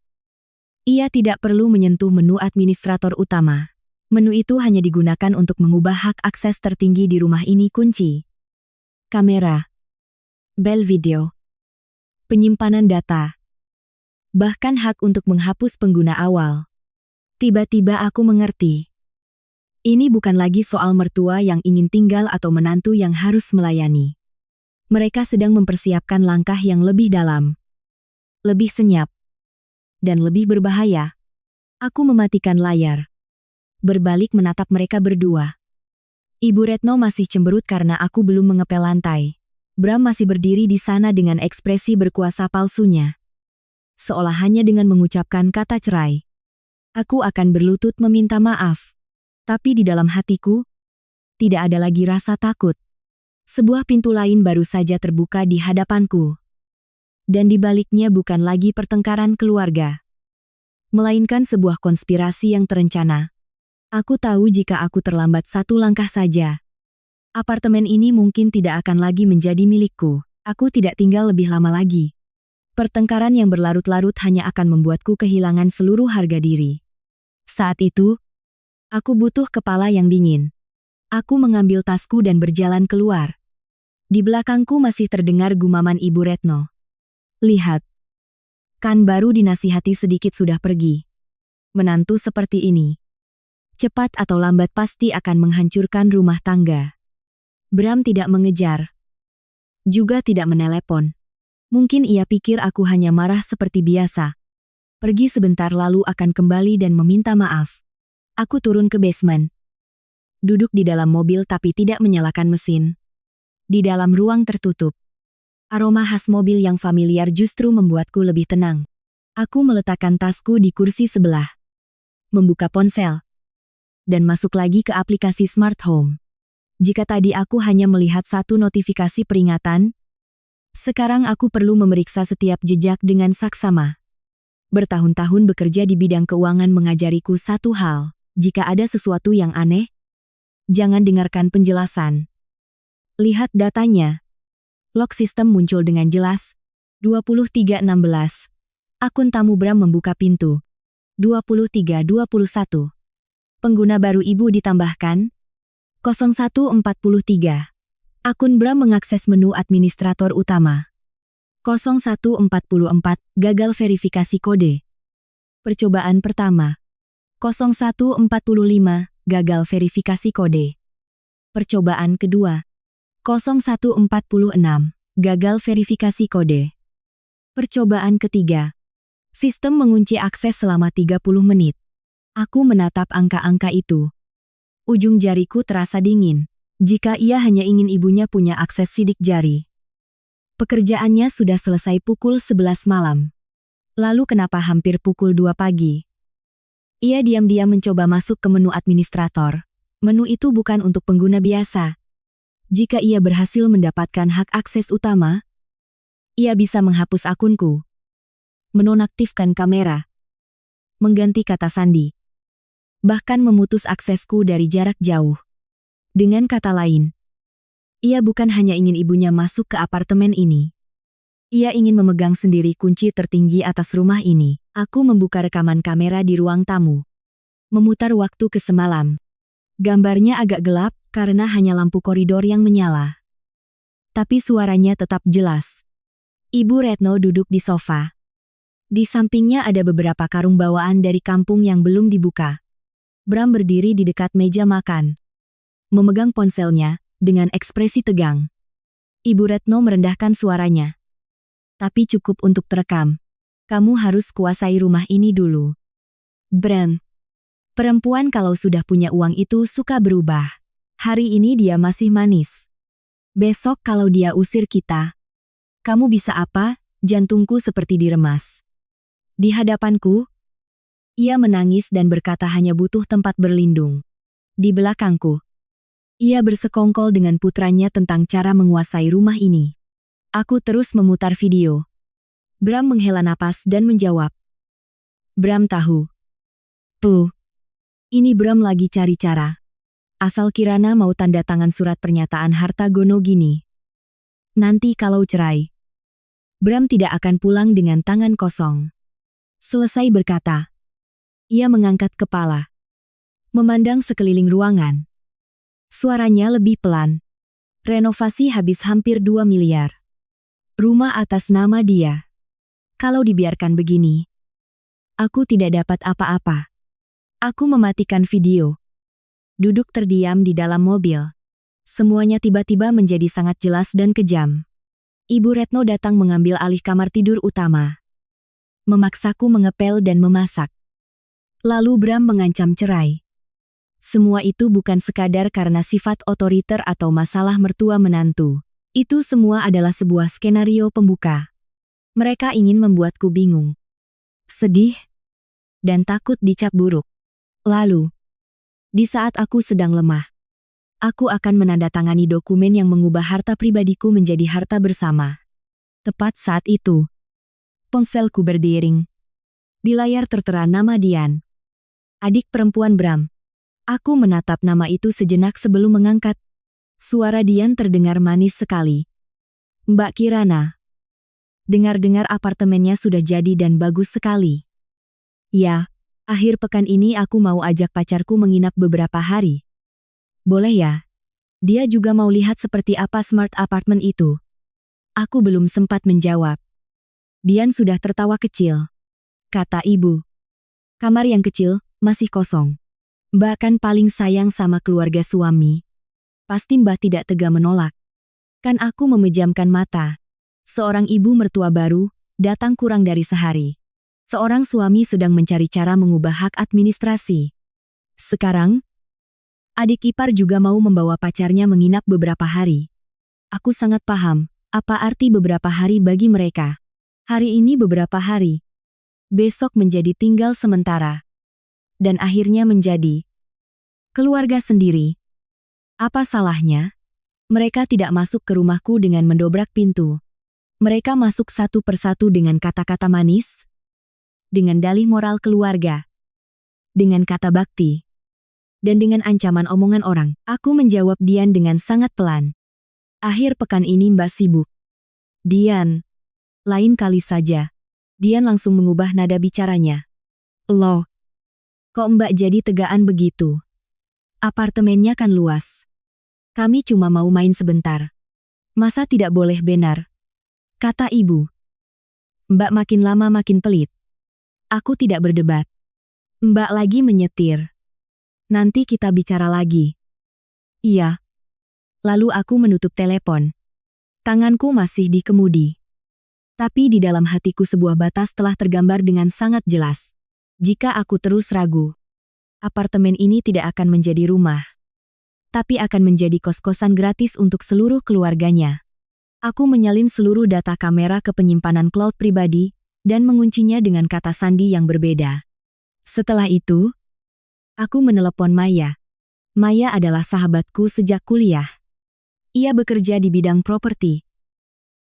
ia tidak perlu menyentuh menu administrator utama. Menu itu hanya digunakan untuk mengubah hak akses tertinggi di rumah ini kunci. Kamera. Bel video. Penyimpanan data. Bahkan hak untuk menghapus pengguna awal. Tiba-tiba aku mengerti. Ini bukan lagi soal mertua yang ingin tinggal atau menantu yang harus melayani. Mereka sedang mempersiapkan langkah yang lebih dalam. Lebih senyap. Dan lebih berbahaya. Aku mematikan layar. Berbalik menatap mereka berdua. Ibu Retno masih cemberut karena aku belum mengepel lantai. Bram masih berdiri di sana dengan ekspresi berkuasa palsunya. Seolah hanya dengan mengucapkan kata cerai, aku akan berlutut meminta maaf. Tapi di dalam hatiku, tidak ada lagi rasa takut. Sebuah pintu lain baru saja terbuka di hadapanku. Dan di baliknya bukan lagi pertengkaran keluarga, melainkan sebuah konspirasi yang terencana. Aku tahu jika aku terlambat satu langkah saja, apartemen ini mungkin tidak akan lagi menjadi milikku. Aku tidak tinggal lebih lama lagi. Pertengkaran yang berlarut-larut hanya akan membuatku kehilangan seluruh harga diri. Saat itu, aku butuh kepala yang dingin. Aku mengambil tasku dan berjalan keluar. Di belakangku masih terdengar gumaman Ibu Retno. Lihat. Kan baru dinasihati sedikit sudah pergi. Menantu seperti ini, cepat atau lambat pasti akan menghancurkan rumah tangga. Bram tidak mengejar. Juga tidak menelepon. Mungkin ia pikir aku hanya marah seperti biasa. Pergi sebentar lalu akan kembali dan meminta maaf. Aku turun ke basement. Duduk di dalam mobil tapi tidak menyalakan mesin. Di dalam ruang tertutup. Aroma khas mobil yang familiar justru membuatku lebih tenang. Aku meletakkan tasku di kursi sebelah. Membuka ponsel. Dan masuk lagi ke aplikasi Smart Home. Jika tadi aku hanya melihat satu notifikasi peringatan, sekarang aku perlu memeriksa setiap jejak dengan saksama. Bertahun-tahun bekerja di bidang keuangan mengajariku satu hal, jika ada sesuatu yang aneh, jangan dengarkan penjelasan. Lihat datanya. Log sistem muncul dengan jelas. 2316. Akun tamu Bram membuka pintu. 2321. Pengguna baru ibu ditambahkan. 0143. Akun Bram mengakses menu administrator utama. 0144 gagal verifikasi kode. Percobaan pertama. 0145 gagal verifikasi kode. Percobaan kedua. 0146 gagal verifikasi kode. Percobaan ketiga. Sistem mengunci akses selama 30 menit. Aku menatap angka-angka itu. Ujung jariku terasa dingin. Jika ia hanya ingin ibunya punya akses sidik jari. Pekerjaannya sudah selesai pukul 11 malam. Lalu kenapa hampir pukul 2 pagi? Ia diam-diam mencoba masuk ke menu administrator. Menu itu bukan untuk pengguna biasa. Jika ia berhasil mendapatkan hak akses utama, ia bisa menghapus akunku, menonaktifkan kamera, mengganti kata sandi, bahkan memutus aksesku dari jarak jauh. Dengan kata lain, ia bukan hanya ingin ibunya masuk ke apartemen ini. Ia ingin memegang sendiri kunci tertinggi atas rumah ini. Aku membuka rekaman kamera di ruang tamu. Memutar waktu ke semalam. Gambarnya agak gelap karena hanya lampu koridor yang menyala. Tapi suaranya tetap jelas. Ibu Retno duduk di sofa. Di sampingnya ada beberapa karung bawaan dari kampung yang belum dibuka. Bram berdiri di dekat meja makan, memegang ponselnya dengan ekspresi tegang. Ibu Retno merendahkan suaranya. Tapi cukup untuk terekam. Kamu harus kuasai rumah ini dulu. Bram. Perempuan kalau sudah punya uang itu suka berubah. Hari ini dia masih manis. Besok kalau dia usir kita, kamu bisa apa? Jantungku seperti diremas. Di hadapanku, ia menangis dan berkata hanya butuh tempat berlindung. Di belakangku, ia bersekongkol dengan putranya tentang cara menguasai rumah ini. Aku terus memutar video. Bram menghela napas dan menjawab. Bram tahu. Puh. Ini Bram lagi cari cara. Asal Kirana mau tanda tangan surat pernyataan harta gono gini. Nanti kalau cerai, Bram tidak akan pulang dengan tangan kosong. Selesai berkata, ia mengangkat kepala, memandang sekeliling ruangan. Suaranya lebih pelan. Renovasi habis hampir 2 miliar. Rumah atas nama dia. Kalau dibiarkan begini, aku tidak dapat apa-apa. Aku mematikan video. Duduk terdiam di dalam mobil. Semuanya tiba-tiba menjadi sangat jelas dan kejam. Ibu Retno datang mengambil alih kamar tidur utama. Memaksaku mengepel dan memasak. Lalu Bram mengancam cerai. Semua itu bukan sekadar karena sifat otoriter atau masalah mertua menantu. Itu semua adalah sebuah skenario pembuka. Mereka ingin membuatku bingung, sedih, dan takut dicap buruk. Lalu, di saat aku sedang lemah, aku akan menandatangani dokumen yang mengubah harta pribadiku menjadi harta bersama. Tepat saat itu, ponselku berdering. Di layar tertera nama Dian, adik perempuan Bram. Aku menatap nama itu sejenak sebelum mengangkat. Suara Dian terdengar manis sekali. Mbak Kirana. Dengar-dengar apartemennya sudah jadi dan bagus sekali. Ya, akhir pekan ini aku mau ajak pacarku menginap beberapa hari. Boleh ya? Dia juga mau lihat seperti apa smart apartment itu. Aku belum sempat menjawab. Dian sudah tertawa kecil. Kata ibu. Kamar yang kecil, masih kosong. Mbak kan paling sayang sama keluarga suami. Pasti Mbak tidak tega menolak. Kan aku memejamkan mata. Seorang ibu mertua baru, datang kurang dari sehari. Seorang suami sedang mencari cara mengubah hak administrasi. Sekarang, adik ipar juga mau membawa pacarnya menginap beberapa hari. Aku sangat paham, apa arti beberapa hari bagi mereka. Hari ini beberapa hari. Besok menjadi tinggal sementara. Dan akhirnya menjadi keluarga sendiri. Apa salahnya? Mereka tidak masuk ke rumahku dengan mendobrak pintu. Mereka masuk satu persatu dengan kata-kata manis, dengan dalih moral keluarga, dengan kata bakti, dan dengan ancaman omongan orang. Aku menjawab Dian dengan sangat pelan. Akhir pekan ini Mbak sibuk. Dian, lain kali saja. Dian langsung mengubah nada bicaranya. Loh, kok Mbak jadi tegaan begitu? Apartemennya kan luas. Kami cuma mau main sebentar. Masa tidak boleh benar? Kata ibu. Mbak makin lama makin pelit. Aku tidak berdebat. Mbak lagi menyetir. Nanti kita bicara lagi. Iya. Lalu aku menutup telepon. Tanganku masih di kemudi. Tapi di dalam hatiku sebuah batas telah tergambar dengan sangat jelas. Jika aku terus ragu, apartemen ini tidak akan menjadi rumah, tapi akan menjadi kos-kosan gratis untuk seluruh keluarganya. Aku menyalin seluruh data kamera ke penyimpanan cloud pribadi dan menguncinya dengan kata sandi yang berbeda. Setelah itu, aku menelepon Maya. Maya adalah sahabatku sejak kuliah. Ia bekerja di bidang properti.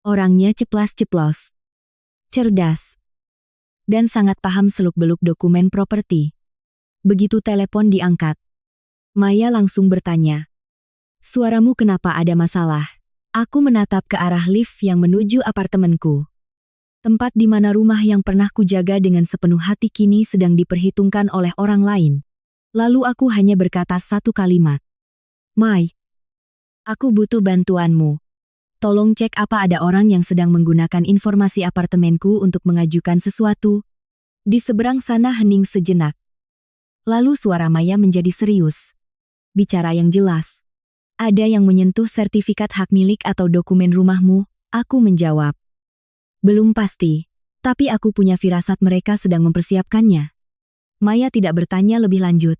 Orangnya ceplas-ceplos, cerdas, dan sangat paham seluk-beluk dokumen properti. Begitu telepon diangkat, Maya langsung bertanya, "Suaramu kenapa ada masalah?" Aku menatap ke arah lift yang menuju apartemenku. Tempat di mana rumah yang pernah kujaga dengan sepenuh hati kini sedang diperhitungkan oleh orang lain. Lalu aku hanya berkata satu kalimat. "Mai, aku butuh bantuanmu. Tolong cek apa ada orang yang sedang menggunakan informasi apartemenku untuk mengajukan sesuatu." Di seberang sana hening sejenak. Lalu suara Maya menjadi serius. "Bicara yang jelas. Ada yang menyentuh sertifikat hak milik atau dokumen rumahmu?" Aku menjawab. "Belum pasti, tapi aku punya firasat mereka sedang mempersiapkannya." Maya tidak bertanya lebih lanjut.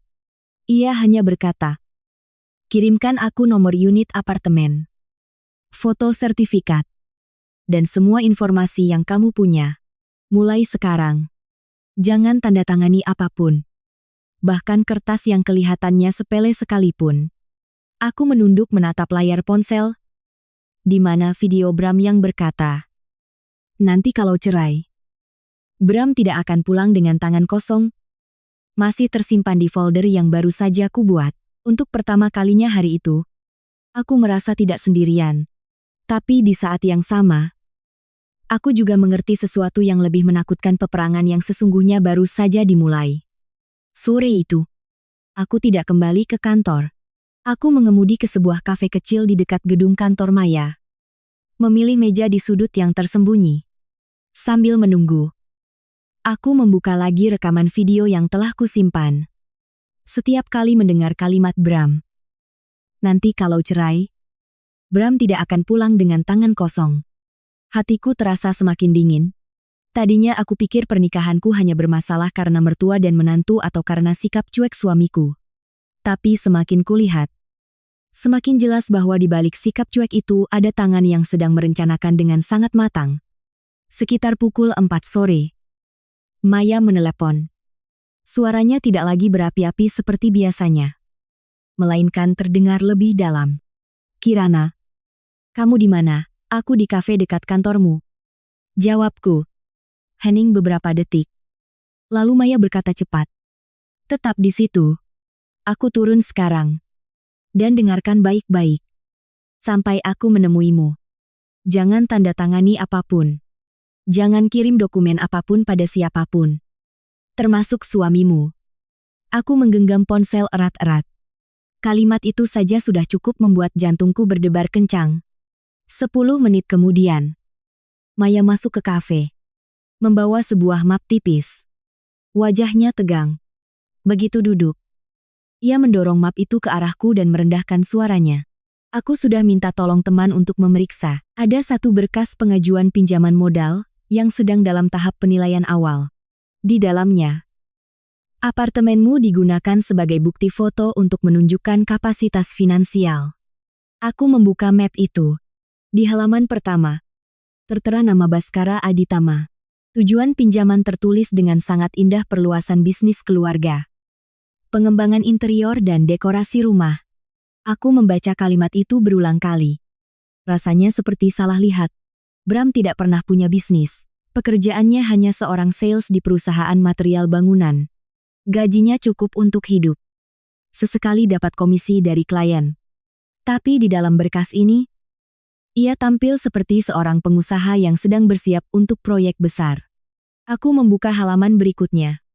Ia hanya berkata, "Kirimkan aku nomor unit apartemen, foto sertifikat, dan semua informasi yang kamu punya. Mulai sekarang, jangan tanda tangani apapun, bahkan kertas yang kelihatannya sepele sekalipun." Aku menunduk menatap layar ponsel, di mana video Bram yang berkata, "Nanti kalau cerai, Bram tidak akan pulang dengan tangan kosong." Masih tersimpan di folder yang baru saja kubuat. Untuk pertama kalinya hari itu, aku merasa tidak sendirian. Tapi di saat yang sama, aku juga mengerti sesuatu yang lebih menakutkan. Peperangan yang sesungguhnya baru saja dimulai. Sore itu, aku tidak kembali ke kantor. Aku mengemudi ke sebuah kafe kecil di dekat gedung kantor Maya. Memilih meja di sudut yang tersembunyi. Sambil menunggu, aku membuka lagi rekaman video yang telah kusimpan. Setiap kali mendengar kalimat Bram, "Nanti kalau cerai, Bram tidak akan pulang dengan tangan kosong." Hatiku terasa semakin dingin. Tadinya aku pikir pernikahanku hanya bermasalah karena mertua dan menantu atau karena sikap cuek suamiku. Tapi semakin kulihat, semakin jelas bahwa di balik sikap cuek itu ada tangan yang sedang merencanakan dengan sangat matang. Sekitar pukul 4 sore, Maya menelepon. Suaranya tidak lagi berapi-api seperti biasanya, melainkan terdengar lebih dalam. "Kirana, kamu di mana?" "Aku di kafe dekat kantormu," jawabku. Hening beberapa detik. Lalu Maya berkata cepat, "Tetap di situ. Aku turun sekarang. Dan dengarkan baik-baik. Sampai aku menemuimu. Jangan tanda tangani apapun. Jangan kirim dokumen apapun pada siapapun, termasuk suamimu." Aku menggenggam ponsel erat-erat. Kalimat itu saja sudah cukup membuat jantungku berdebar kencang. 10 menit kemudian, Maya masuk ke kafe, membawa sebuah map tipis. Wajahnya tegang. Begitu duduk, ia mendorong map itu ke arahku dan merendahkan suaranya. "Aku sudah minta tolong teman untuk memeriksa. Ada satu berkas pengajuan pinjaman modal yang sedang dalam tahap penilaian awal. Di dalamnya, apartemenmu digunakan sebagai bukti foto untuk menunjukkan kapasitas finansial." Aku membuka map itu. Di halaman pertama, tertera nama Baskara Aditama. Tujuan pinjaman tertulis dengan sangat indah: perluasan bisnis keluarga, pengembangan interior dan dekorasi rumah. Aku membaca kalimat itu berulang kali. Rasanya seperti salah lihat. Bram tidak pernah punya bisnis. Pekerjaannya hanya seorang sales di perusahaan material bangunan. Gajinya cukup untuk hidup. Sesekali dapat komisi dari klien. Tapi di dalam berkas ini, ia tampil seperti seorang pengusaha yang sedang bersiap untuk proyek besar. Aku membuka halaman berikutnya,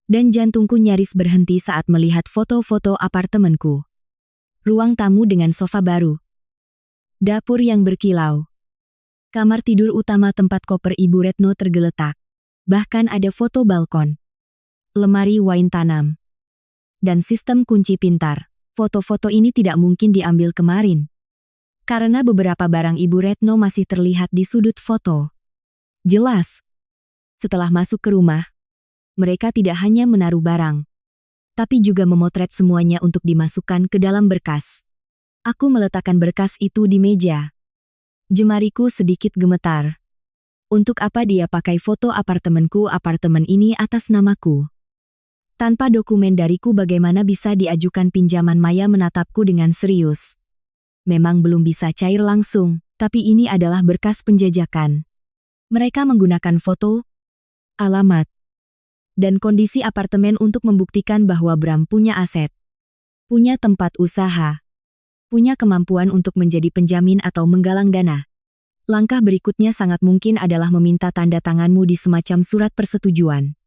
dan jantungku nyaris berhenti saat melihat foto-foto apartemenku. Ruang tamu dengan sofa baru, dapur yang berkilau, Kamar tidur utama tempat koper Ibu Retno tergeletak. Bahkan ada foto balkon, lemari wine tanam, dan sistem kunci pintar. Foto-foto ini tidak mungkin diambil kemarin, karena beberapa barang Ibu Retno masih terlihat di sudut foto. Jelas, setelah masuk ke rumah, mereka tidak hanya menaruh barang, tapi juga memotret semuanya untuk dimasukkan ke dalam berkas. Aku meletakkan berkas itu di meja. Jemariku sedikit gemetar. Untuk apa dia pakai foto apartemen ini atas namaku? Tanpa dokumen dariku bagaimana bisa diajukan pinjaman? Maya menatapku dengan serius. Memang belum bisa cair langsung, tapi ini adalah berkas penjajakan. Mereka menggunakan foto, alamat, dan kondisi apartemen untuk membuktikan bahwa Bram punya aset, punya tempat usaha, punya kemampuan untuk menjadi penjamin atau menggalang dana. Langkah berikutnya sangat mungkin adalah meminta tanda tanganmu di semacam surat persetujuan.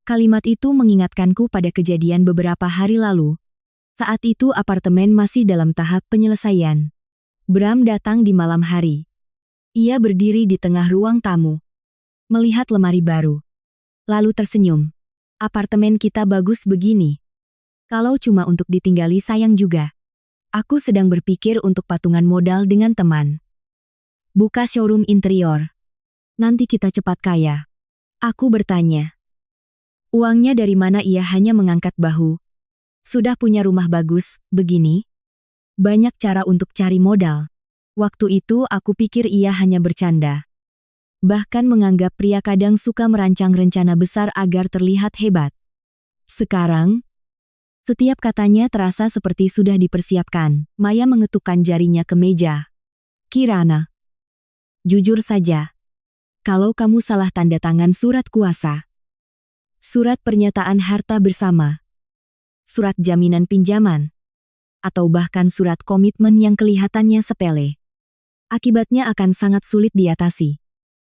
Kalimat itu mengingatkanku pada kejadian beberapa hari lalu. Saat itu apartemen masih dalam tahap penyelesaian. Bram datang di malam hari. Ia berdiri di tengah ruang tamu, melihat lemari baru, lalu tersenyum. Apartemen kita bagus begini. Kalau cuma untuk ditinggali sayang juga. Aku sedang berpikir untuk patungan modal dengan teman. Buka showroom interior. Nanti kita cepat kaya. Aku bertanya. Uangnya dari mana? Ia hanya mengangkat bahu. Sudah punya rumah bagus, begini. Banyak cara untuk cari modal. Waktu itu aku pikir ia hanya bercanda. Bahkan menganggap pria kadang suka merancang rencana besar agar terlihat hebat. Sekarang, setiap katanya terasa seperti sudah dipersiapkan. Maya mengetukkan jarinya ke meja. Kirana. Jujur saja, kalau kamu salah tanda tangan surat kuasa, surat pernyataan harta bersama, surat jaminan pinjaman, atau bahkan surat komitmen yang kelihatannya sepele, akibatnya akan sangat sulit diatasi.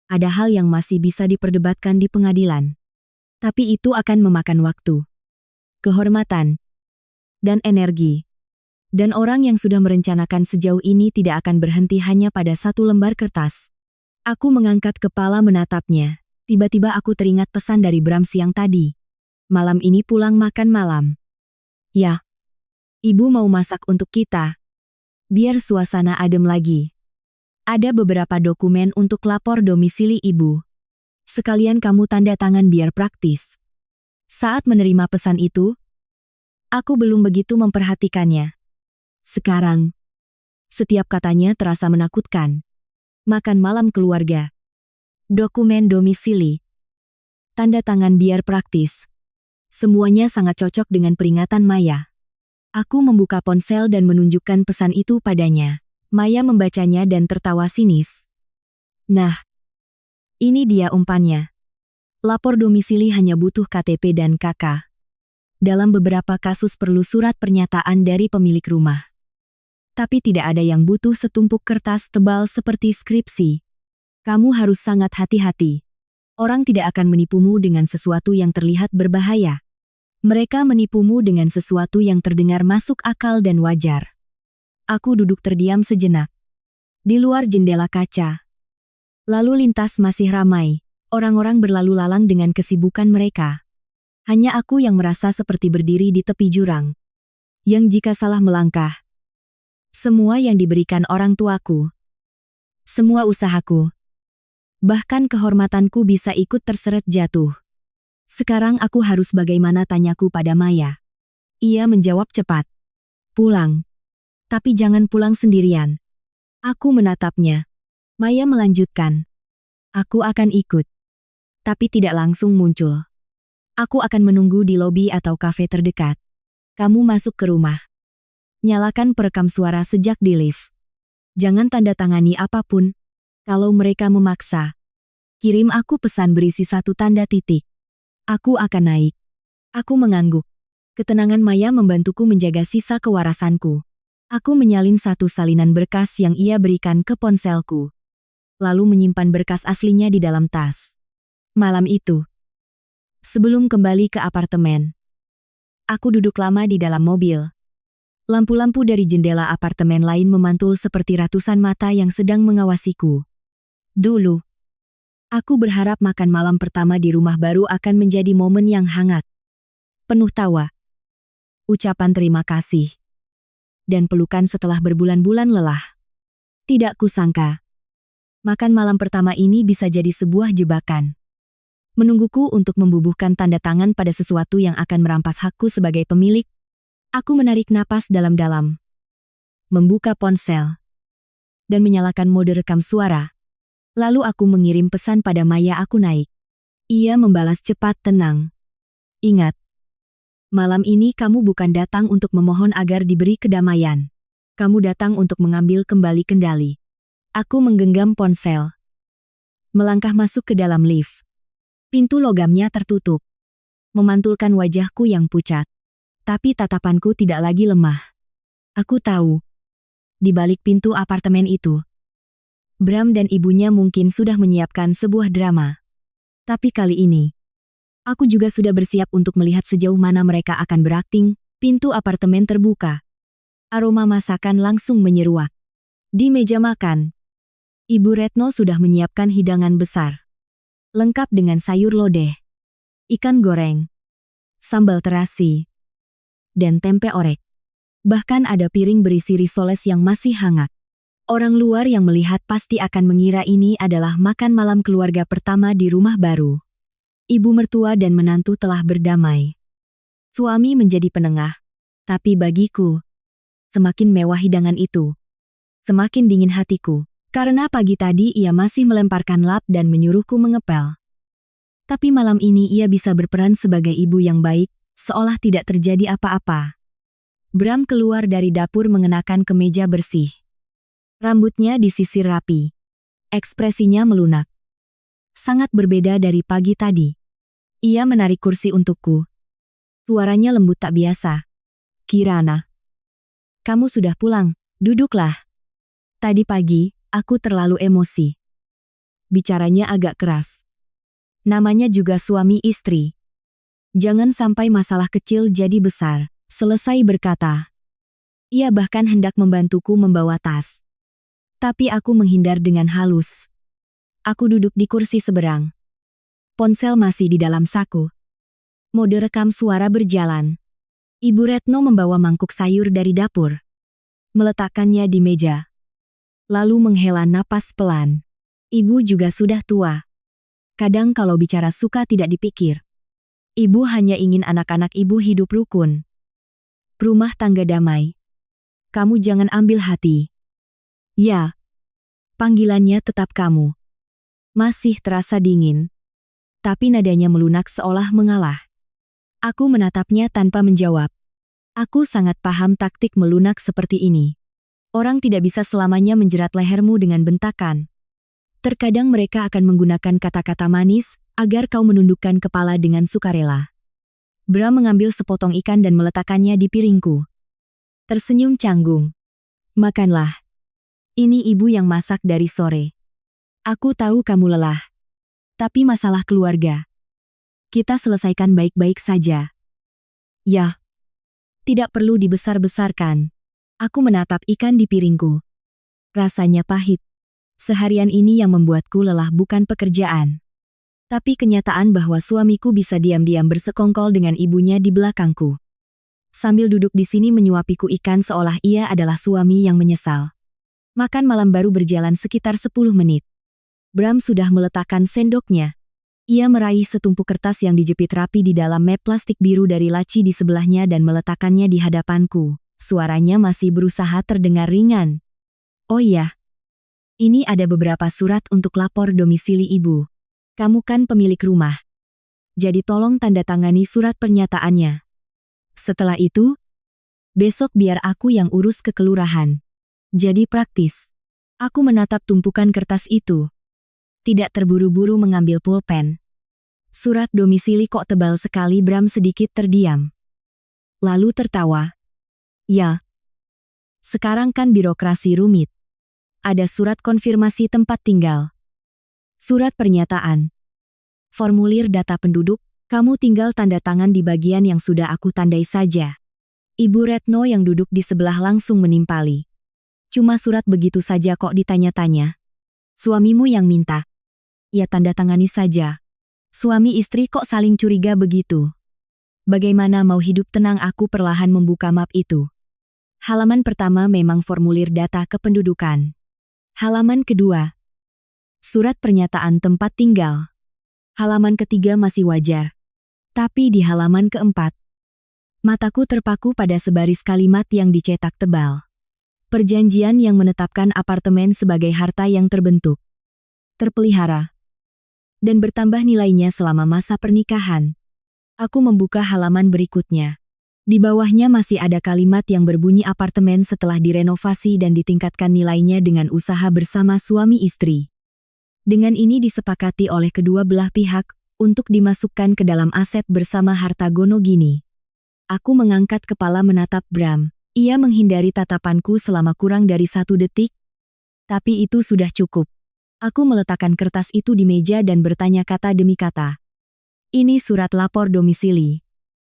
Ada hal yang masih bisa diperdebatkan di pengadilan, tapi itu akan memakan waktu, kehormatan, dan energi. Dan orang yang sudah merencanakan sejauh ini tidak akan berhenti hanya pada satu lembar kertas. Aku mengangkat kepala menatapnya. Tiba-tiba aku teringat pesan dari Bram siang tadi. Malam ini pulang makan malam. Ya, ibu mau masak untuk kita. Biar suasana adem lagi. Ada beberapa dokumen untuk lapor domisili ibu. Sekalian kamu tanda tangan biar praktis. Saat menerima pesan itu, aku belum begitu memperhatikannya. Sekarang, setiap katanya terasa menakutkan. Makan malam keluarga. Dokumen domisili. Tanda tangan biar praktis. Semuanya sangat cocok dengan peringatan Maya. Aku membuka ponsel dan menunjukkan pesan itu padanya. Maya membacanya dan tertawa sinis. Nah, ini dia umpannya. Lapor domisili hanya butuh KTP dan KK. Dalam beberapa kasus perlu surat pernyataan dari pemilik rumah. Tapi tidak ada yang butuh setumpuk kertas tebal seperti skripsi. Kamu harus sangat hati-hati. Orang tidak akan menipumu dengan sesuatu yang terlihat berbahaya. Mereka menipumu dengan sesuatu yang terdengar masuk akal dan wajar. Aku duduk terdiam sejenak. Di luar jendela kaca. Lalu lintas masih ramai. Orang-orang berlalu lalang dengan kesibukan mereka. Hanya aku yang merasa seperti berdiri di tepi jurang. Yang jika salah melangkah, semua yang diberikan orang tuaku, semua usahaku, bahkan kehormatanku bisa ikut terseret jatuh. Sekarang aku harus bagaimana, tanyaku pada Maya. Ia menjawab cepat. Pulang. Tapi jangan pulang sendirian. Aku menatapnya. Maya melanjutkan. Aku akan ikut. Tapi tidak langsung muncul. Aku akan menunggu di lobi atau kafe terdekat. Kamu masuk ke rumah. Nyalakan perekam suara sejak di lift. Jangan tanda tangani apapun. Kalau mereka memaksa, kirim aku pesan berisi satu tanda titik. Aku akan naik. Aku mengangguk. Ketenangan Maya membantuku menjaga sisa kewarasanku. Aku menyalin satu salinan berkas yang ia berikan ke ponselku. Lalu menyimpan berkas aslinya di dalam tas. Malam itu, sebelum kembali ke apartemen, aku duduk lama di dalam mobil. Lampu-lampu dari jendela apartemen lain memantul seperti ratusan mata yang sedang mengawasiku. Dulu, aku berharap makan malam pertama di rumah baru akan menjadi momen yang hangat. Penuh tawa, ucapan terima kasih, dan pelukan setelah berbulan-bulan lelah. Tidak kusangka, makan malam pertama ini bisa jadi sebuah jebakan. Menungguku untuk membubuhkan tanda tangan pada sesuatu yang akan merampas hakku sebagai pemilik. Aku menarik napas dalam-dalam, membuka ponsel, dan menyalakan mode rekam suara. Lalu aku mengirim pesan pada Maya aku naik. Ia membalas cepat tenang. Ingat, malam ini kamu bukan datang untuk memohon agar diberi kedamaian. Kamu datang untuk mengambil kembali kendali. Aku menggenggam ponsel, melangkah masuk ke dalam lift. Pintu logamnya tertutup, memantulkan wajahku yang pucat. Tapi tatapanku tidak lagi lemah. Aku tahu, di balik pintu apartemen itu, Bram dan ibunya mungkin sudah menyiapkan sebuah drama. Tapi kali ini, aku juga sudah bersiap untuk melihat sejauh mana mereka akan berakting. Pintu apartemen terbuka. Aroma masakan langsung menyeruak. Di meja makan, Ibu Retno sudah menyiapkan hidangan besar. Lengkap dengan sayur lodeh, ikan goreng, sambal terasi, dan tempe orek. Bahkan ada piring berisi risoles yang masih hangat. Orang luar yang melihat pasti akan mengira ini adalah makan malam keluarga pertama di rumah baru. Ibu mertua dan menantu telah berdamai. Suami menjadi penengah. Tapi bagiku, semakin mewah hidangan itu, semakin dingin hatiku. Karena pagi tadi ia masih melemparkan lap dan menyuruhku mengepel. Tapi malam ini ia bisa berperan sebagai ibu yang baik, seolah tidak terjadi apa-apa. Bram keluar dari dapur mengenakan kemeja bersih. Rambutnya disisir rapi. Ekspresinya melunak. Sangat berbeda dari pagi tadi. Ia menarik kursi untukku. Suaranya lembut tak biasa. Kirana, kamu sudah pulang, duduklah. Tadi pagi, aku terlalu emosi. Bicaranya agak keras. Namanya juga suami istri. Jangan sampai masalah kecil jadi besar. Selesai berkata, ia bahkan hendak membantuku membawa tas. Tapi aku menghindar dengan halus. Aku duduk di kursi seberang. Ponsel masih di dalam saku. Mode rekam suara berjalan. Ibu Retno membawa mangkuk sayur dari dapur. Meletakkannya di meja. Lalu menghela napas pelan. Ibu juga sudah tua. Kadang kalau bicara suka tidak dipikir. Ibu hanya ingin anak-anak ibu hidup rukun. Rumah tangga damai. Kamu jangan ambil hati. Ya, panggilannya tetap kamu. Masih terasa dingin. Tapi nadanya melunak seolah mengalah. Aku menatapnya tanpa menjawab. Aku sangat paham taktik melunak seperti ini. Orang tidak bisa selamanya menjerat lehermu dengan bentakan. Terkadang mereka akan menggunakan kata-kata manis agar kau menundukkan kepala dengan sukarela. Bram mengambil sepotong ikan dan meletakkannya di piringku. Tersenyum canggung. Makanlah. Ini ibu yang masak dari sore. Aku tahu kamu lelah. Tapi masalah keluarga, kita selesaikan baik-baik saja. Ya, tidak perlu dibesar-besarkan. Aku menatap ikan di piringku. Rasanya pahit. Seharian ini yang membuatku lelah bukan pekerjaan. Tapi kenyataan bahwa suamiku bisa diam-diam bersekongkol dengan ibunya di belakangku. Sambil duduk di sini menyuapiku ikan seolah ia adalah suami yang menyesal. Makan malam baru berjalan sekitar 10 menit. Bram sudah meletakkan sendoknya. Ia meraih setumpuk kertas yang dijepit rapi di dalam map plastik biru dari laci di sebelahnya dan meletakkannya di hadapanku. Suaranya masih berusaha terdengar ringan. Oh iya, ini ada beberapa surat untuk lapor domisili ibu. Kamu kan pemilik rumah. Jadi tolong tanda tangani surat pernyataannya. Setelah itu, besok biar aku yang urus ke kelurahan. Jadi praktis. Aku menatap tumpukan kertas itu. Tidak terburu-buru mengambil pulpen. Surat domisili kok tebal sekali. Bram sedikit terdiam. Lalu tertawa. Ya. Sekarang kan birokrasi rumit. Ada surat konfirmasi tempat tinggal. Surat pernyataan. Formulir data penduduk, kamu tinggal tanda tangan di bagian yang sudah aku tandai saja. Ibu Retno yang duduk di sebelah langsung menimpali. Cuma surat begitu saja kok ditanya-tanya. Suamimu yang minta. Ya tanda tangani saja. Suami istri kok saling curiga begitu? Bagaimana mau hidup tenang? Aku perlahan membuka map itu. Halaman pertama memang formulir data kependudukan. Halaman kedua, surat pernyataan tempat tinggal. Halaman ketiga masih wajar. Tapi di halaman keempat, mataku terpaku pada sebaris kalimat yang dicetak tebal. Perjanjian yang menetapkan apartemen sebagai harta yang terbentuk, terpelihara, dan bertambah nilainya selama masa pernikahan. Aku membuka halaman berikutnya. Di bawahnya masih ada kalimat yang berbunyi apartemen setelah direnovasi dan ditingkatkan nilainya dengan usaha bersama suami istri. Dengan ini disepakati oleh kedua belah pihak untuk dimasukkan ke dalam aset bersama harta Gonogini. Aku mengangkat kepala menatap Bram. Ia menghindari tatapanku selama kurang dari 1 detik. Tapi itu sudah cukup. Aku meletakkan kertas itu di meja dan bertanya kata demi kata. Ini surat lapor domisili.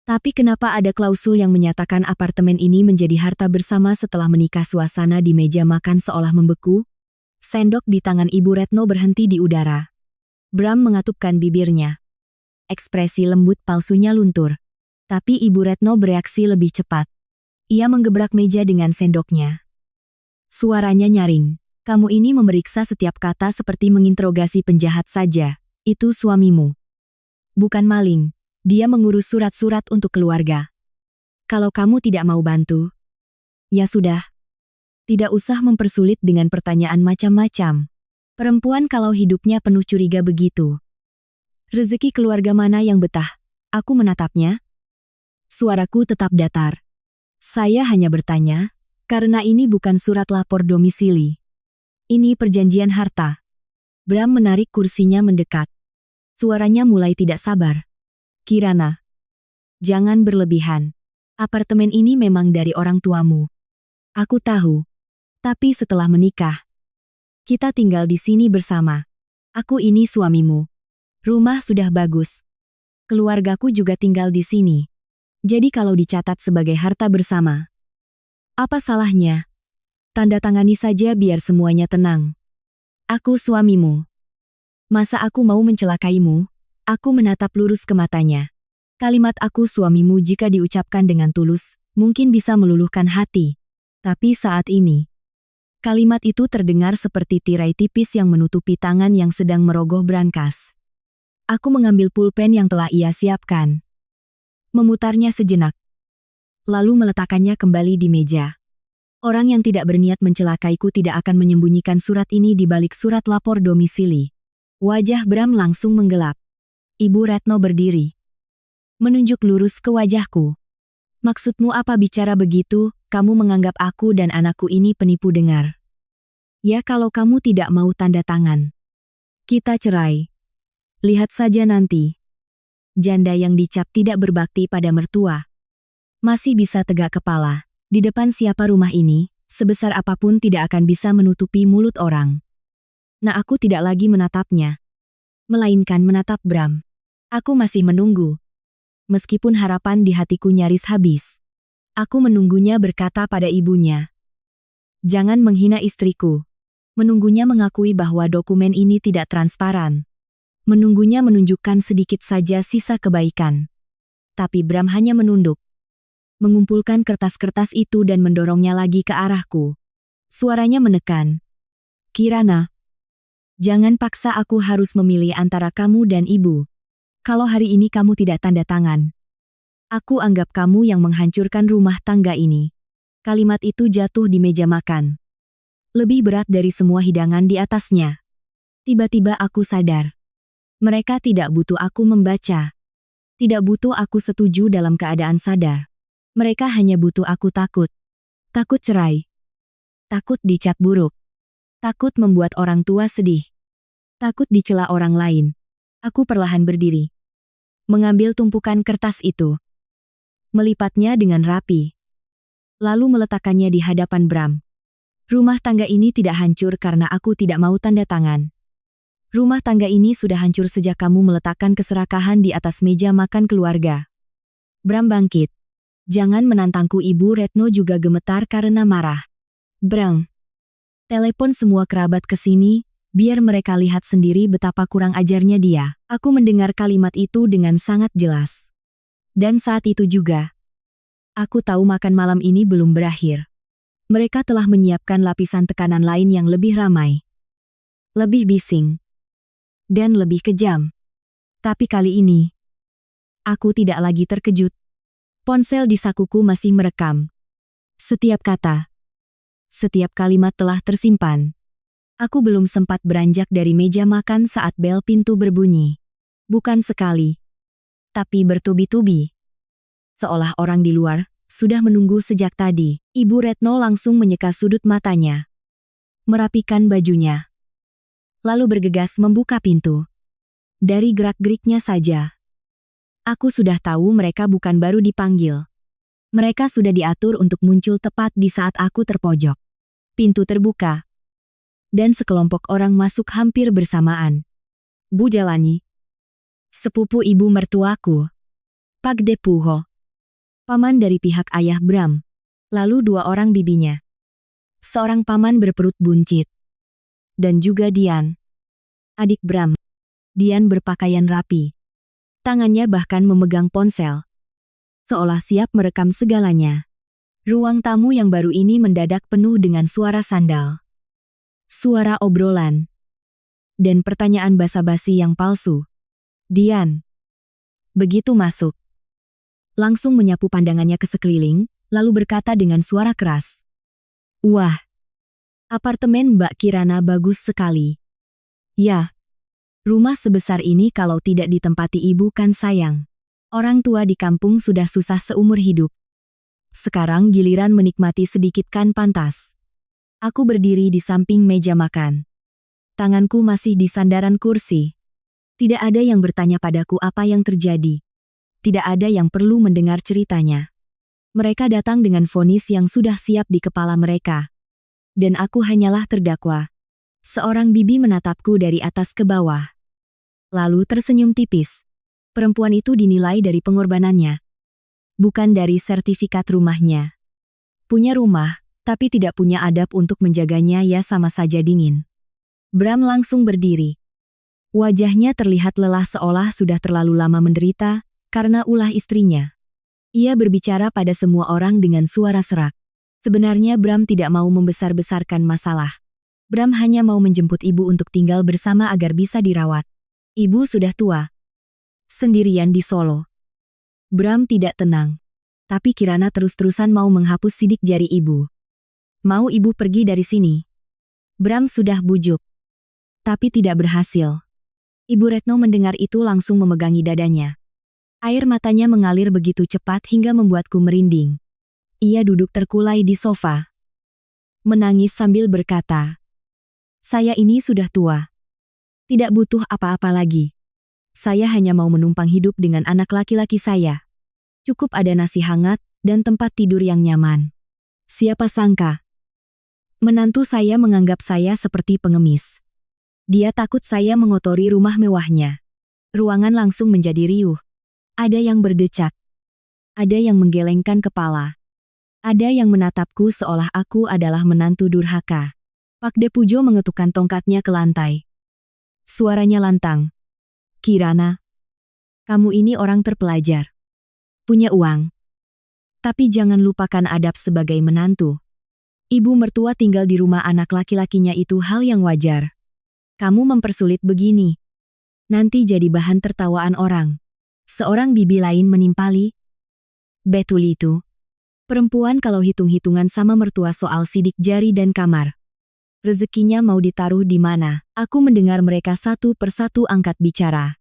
Tapi kenapa ada klausul yang menyatakan apartemen ini menjadi harta bersama setelah menikah? Suasana di meja makan seolah membeku. Sendok di tangan Ibu Retno berhenti di udara. Bram mengatupkan bibirnya. Ekspresi lembut palsunya luntur. Tapi Ibu Retno bereaksi lebih cepat. Ia menggebrak meja dengan sendoknya. Suaranya nyaring. Kamu ini memeriksa setiap kata seperti menginterogasi penjahat saja. Itu suamimu. Bukan maling. Dia mengurus surat-surat untuk keluarga. Kalau kamu tidak mau bantu, ya sudah. Tidak usah mempersulit dengan pertanyaan macam-macam. Perempuan kalau hidupnya penuh curiga begitu. Rezeki keluarga mana yang betah? Aku menatapnya. Suaraku tetap datar. Saya hanya bertanya, karena ini bukan surat lapor domisili. Ini perjanjian harta. Bram menarik kursinya mendekat. Suaranya mulai tidak sabar. Kirana, jangan berlebihan. Apartemen ini memang dari orang tuamu. Aku tahu. Tapi setelah menikah, kita tinggal di sini bersama. Aku ini suamimu. Rumah sudah bagus. Keluargaku juga tinggal di sini. Jadi kalau dicatat sebagai harta bersama, apa salahnya? Tanda tangani saja biar semuanya tenang. Aku suamimu. Masa aku mau mencelakaimu? Aku menatap lurus ke matanya. Kalimat aku suamimu jika diucapkan dengan tulus, mungkin bisa meluluhkan hati. Tapi saat ini, kalimat itu terdengar seperti tirai tipis yang menutupi tangan yang sedang merogoh brankas. Aku mengambil pulpen yang telah ia siapkan. Memutarnya sejenak. Lalu meletakkannya kembali di meja. Orang yang tidak berniat mencelakaiku tidak akan menyembunyikan surat ini di balik surat lapor domisili. Wajah Bram langsung menggelap. Ibu Retno berdiri. Menunjuk lurus ke wajahku. Maksudmu apa bicara begitu? Kamu menganggap aku dan anakku ini penipu dengar. Ya kalau kamu tidak mau tanda tangan, kita cerai. Lihat saja nanti. Janda yang dicap tidak berbakti pada mertua masih bisa tegak kepala. Di depan siapa rumah ini, sebesar apapun tidak akan bisa menutupi mulut orang. Nah aku tidak lagi menatapnya, melainkan menatap Bram. Aku masih menunggu. Meskipun harapan di hatiku nyaris habis. Aku menunggunya berkata pada ibunya. Jangan menghina istriku. Menunggunya mengakui bahwa dokumen ini tidak transparan. Menunggunya menunjukkan sedikit saja sisa kebaikan. Tapi Bram hanya menunduk. Mengumpulkan kertas-kertas itu dan mendorongnya lagi ke arahku. Suaranya menekan. Kirana, jangan paksa aku harus memilih antara kamu dan ibu. Kalau hari ini kamu tidak tanda tangan, aku anggap kamu yang menghancurkan rumah tangga ini. Kalimat itu jatuh di meja makan. Lebih berat dari semua hidangan di atasnya. Tiba-tiba aku sadar. Mereka tidak butuh aku membaca. Tidak butuh aku setuju dalam keadaan sadar. Mereka hanya butuh aku takut. Takut cerai. Takut dicap buruk. Takut membuat orang tua sedih. Takut dicela orang lain. Aku perlahan berdiri. Mengambil tumpukan kertas itu. Melipatnya dengan rapi. Lalu meletakkannya di hadapan Bram. Rumah tangga ini tidak hancur karena aku tidak mau tanda tangan. Rumah tangga ini sudah hancur sejak kamu meletakkan keserakahan di atas meja makan keluarga. Bram bangkit. Jangan menantangku. Ibu Retno juga gemetar karena marah. Bram, telepon semua kerabat ke sini, Biar mereka lihat sendiri betapa kurang ajarnya dia. Aku mendengar kalimat itu dengan sangat jelas. Dan saat itu juga, aku tahu makan malam ini belum berakhir. Mereka telah menyiapkan lapisan tekanan lain yang lebih ramai, lebih bising, dan lebih kejam. Tapi kali ini, aku tidak lagi terkejut. Ponsel di sakuku masih merekam. Setiap kata, setiap kalimat telah tersimpan. Aku belum sempat beranjak dari meja makan saat bel pintu berbunyi. Bukan sekali, tapi bertubi-tubi. Seolah orang di luar sudah menunggu sejak tadi. Ibu Retno langsung menyeka sudut matanya, merapikan bajunya, lalu bergegas membuka pintu. Dari gerak-geriknya saja, aku sudah tahu mereka bukan baru dipanggil. Mereka sudah diatur untuk muncul tepat di saat aku terpojok. Pintu terbuka, dan sekelompok orang masuk hampir bersamaan. Bu Jalani, sepupu ibu mertuaku, Pak Depuho, paman dari pihak ayah Bram, lalu 2 orang bibinya. Seorang paman berperut buncit. Dan juga Dian, adik Bram. Dian berpakaian rapi. Tangannya bahkan memegang ponsel, seolah siap merekam segalanya. Ruang tamu yang baru ini mendadak penuh dengan suara sandal, suara obrolan, dan pertanyaan basa-basi yang palsu. Dian, begitu masuk, langsung menyapu pandangannya ke sekeliling, lalu berkata dengan suara keras. Wah, apartemen Mbak Kirana bagus sekali. Ya, rumah sebesar ini kalau tidak ditempati ibu kan sayang. Orang tua di kampung sudah susah seumur hidup. Sekarang giliran menikmati sedikit kan pantas. Aku berdiri di samping meja makan. Tanganku masih di sandaran kursi. Tidak ada yang bertanya padaku apa yang terjadi. Tidak ada yang perlu mendengar ceritanya. Mereka datang dengan vonis yang sudah siap di kepala mereka. Dan aku hanyalah terdakwa. Seorang bibi menatapku dari atas ke bawah, lalu tersenyum tipis. Perempuan itu dinilai dari pengorbanannya, bukan dari sertifikat rumahnya. Punya rumah, tapi tidak punya adab untuk menjaganya, ya sama saja dingin. Bram langsung berdiri. Wajahnya terlihat lelah seolah sudah terlalu lama menderita karena ulah istrinya. Ia berbicara pada semua orang dengan suara serak. Sebenarnya Bram tidak mau membesar-besarkan masalah. Bram hanya mau menjemput ibu untuk tinggal bersama agar bisa dirawat. Ibu sudah tua, sendirian di Solo. Bram tidak tenang. Tapi Kirana terus-terusan mau menghapus sidik jari ibu. Mau ibu pergi dari sini. Bram sudah bujuk, tapi tidak berhasil. Ibu Retno mendengar itu langsung memegangi dadanya. Air matanya mengalir begitu cepat hingga membuatku merinding. Ia duduk terkulai di sofa, menangis sambil berkata, "Saya ini sudah tua. Tidak butuh apa-apa lagi. Saya hanya mau menumpang hidup dengan anak laki-laki saya. Cukup ada nasi hangat dan tempat tidur yang nyaman. Siapa sangka menantu saya menganggap saya seperti pengemis. Dia takut saya mengotori rumah mewahnya." Ruangan langsung menjadi riuh. Ada yang berdecak. Ada yang menggelengkan kepala. Ada yang menatapku seolah aku adalah menantu durhaka. Pak Depujo mengetukkan tongkatnya ke lantai. Suaranya lantang. "Kirana, kamu ini orang terpelajar. Punya uang. Tapi jangan lupakan adab sebagai menantu. Ibu mertua tinggal di rumah anak laki-lakinya itu hal yang wajar. Kamu mempersulit begini, nanti jadi bahan tertawaan orang." Seorang bibi lain menimpali. "Betul itu. Perempuan kalau hitung-hitungan sama mertua soal sidik jari dan kamar. Rezekinya mau ditaruh di mana?" Aku mendengar mereka satu persatu angkat bicara.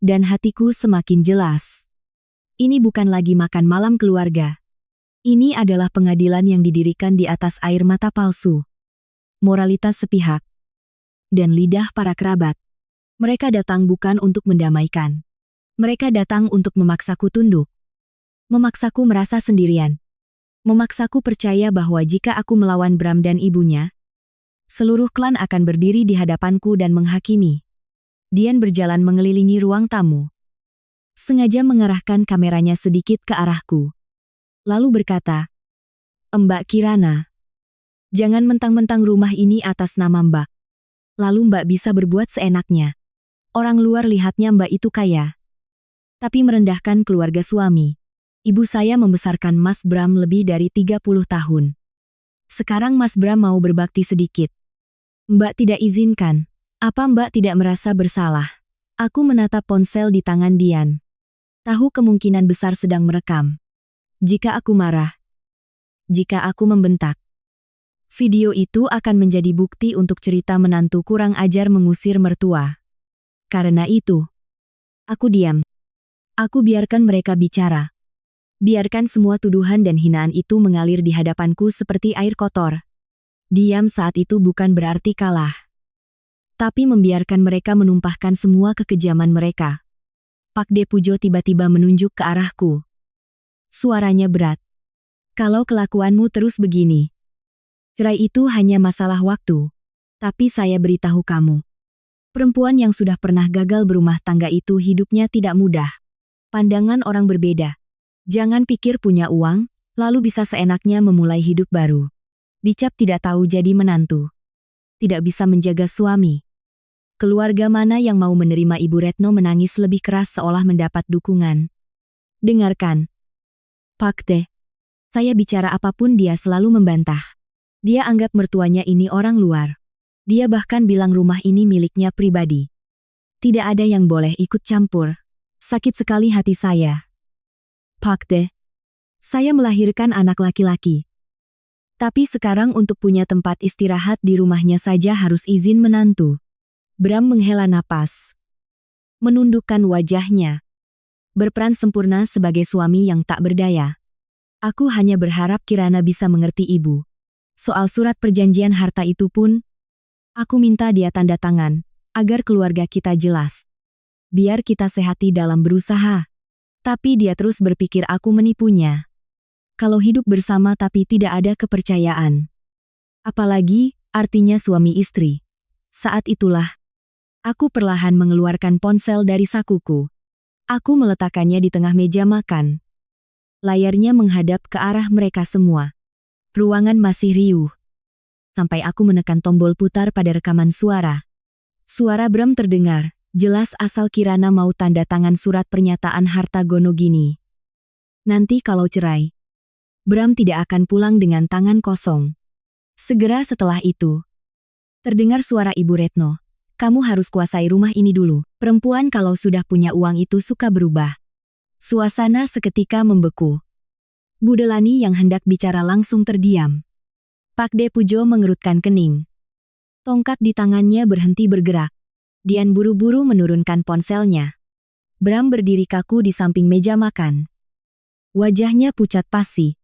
Dan hatiku semakin jelas. Ini bukan lagi makan malam keluarga. Ini adalah pengadilan yang didirikan di atas air mata palsu, moralitas sepihak, dan lidah para kerabat. Mereka datang bukan untuk mendamaikan. Mereka datang untuk memaksaku tunduk. Memaksaku merasa sendirian. Memaksaku percaya bahwa jika aku melawan Bram dan ibunya, seluruh klan akan berdiri di hadapanku dan menghakimi. Dian berjalan mengelilingi ruang tamu, sengaja mengarahkan kameranya sedikit ke arahku. Lalu berkata, "Mbak Kirana, jangan mentang-mentang rumah ini atas nama Mbak. lalu Mbak bisa berbuat seenaknya. Orang luar lihatnya Mbak itu kaya, tapi merendahkan keluarga suami. Ibu saya membesarkan Mas Bram lebih dari 30 tahun. Sekarang Mas Bram mau berbakti sedikit. Mbak tidak izinkan. Apa Mbak tidak merasa bersalah? Aku menatap ponsel di tangan Dian. Tahu kemungkinan besar sedang merekam. Jika aku marah, jika aku membentak, video itu akan menjadi bukti untuk cerita menantu kurang ajar mengusir mertua. Karena itu, aku diam. Aku biarkan mereka bicara. Biarkan semua tuduhan dan hinaan itu mengalir di hadapanku seperti air kotor. Diam saat itu bukan berarti kalah, tapi membiarkan mereka menumpahkan semua kekejaman mereka. Pak De Pujo tiba-tiba menunjuk ke arahku. Suaranya berat. Kalau kelakuanmu terus begini, cerai itu hanya masalah waktu. Tapi saya beritahu kamu, perempuan yang sudah pernah gagal berumah tangga itu hidupnya tidak mudah. Pandangan orang berbeda. Jangan pikir punya uang, lalu bisa seenaknya memulai hidup baru. Dicap tidak tahu jadi menantu. Tidak bisa menjaga suami. Keluarga mana yang mau menerima Ibu Retno menangis lebih keras seolah mendapat dukungan. Dengarkan, Pak De. Saya bicara apapun dia selalu membantah. Dia anggap mertuanya ini orang luar. Dia bahkan bilang rumah ini miliknya pribadi. Tidak ada yang boleh ikut campur. Sakit sekali hati saya. Pak De, saya melahirkan anak laki-laki. Tapi sekarang untuk punya tempat istirahat di rumahnya saja harus izin menantu. Bram menghela napas. Menundukkan wajahnya. Berperan sempurna sebagai suami yang tak berdaya. Aku hanya berharap Kirana bisa mengerti ibu. Soal surat perjanjian harta itu pun, aku minta dia tanda tangan, agar keluarga kita jelas. Biar kita sehati dalam berusaha. Tapi dia terus berpikir aku menipunya. Kalau hidup bersama tapi tidak ada kepercayaan. Apalagi, artinya suami istri. Saat itulah, aku perlahan mengeluarkan ponsel dari sakuku. Aku meletakkannya di tengah meja makan. Layarnya menghadap ke arah mereka semua. Ruangan masih riuh. Sampai aku menekan tombol putar pada rekaman suara. Suara Bram terdengar, jelas asal Kirana mau tanda tangan surat pernyataan harta gono gini. Nanti kalau cerai, Bram tidak akan pulang dengan tangan kosong. Segera setelah itu, terdengar suara Ibu Retno. Kamu harus kuasai rumah ini dulu. Perempuan kalau sudah punya uang itu suka berubah. Suasana seketika membeku. Bu Delani yang hendak bicara langsung terdiam. Pak De Pujo mengerutkan kening. Tongkat di tangannya berhenti bergerak. Dian buru-buru menurunkan ponselnya. Bram berdiri kaku di samping meja makan. Wajahnya pucat pasi.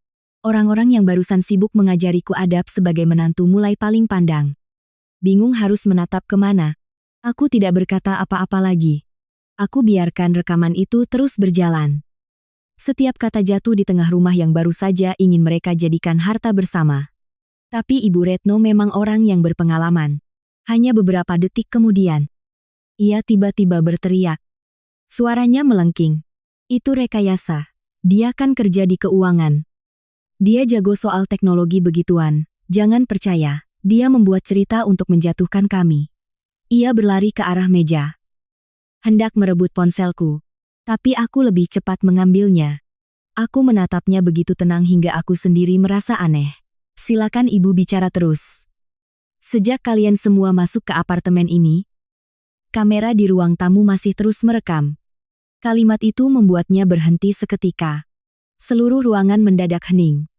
Orang-orang yang barusan sibuk mengajariku adab sebagai menantu mulai paling pandang. Bingung harus menatap kemana. Aku tidak berkata apa-apa lagi. Aku biarkan rekaman itu terus berjalan. Setiap kata jatuh di tengah rumah yang baru saja ingin mereka jadikan harta bersama. Tapi Ibu Retno memang orang yang berpengalaman. Hanya beberapa detik kemudian, ia tiba-tiba berteriak. Suaranya melengking. Itu rekayasa. Dia kan kerja di keuangan. Dia jago soal teknologi begituan. Jangan percaya. Dia membuat cerita untuk menjatuhkan kami. Ia berlari ke arah meja. Hendak merebut ponselku. Tapi aku lebih cepat mengambilnya. Aku menatapnya begitu tenang hingga aku sendiri merasa aneh. Silakan ibu bicara terus. Sejak kalian semua masuk ke apartemen ini, kamera di ruang tamu masih terus merekam. Kalimat itu membuatnya berhenti seketika. Seluruh ruangan mendadak hening.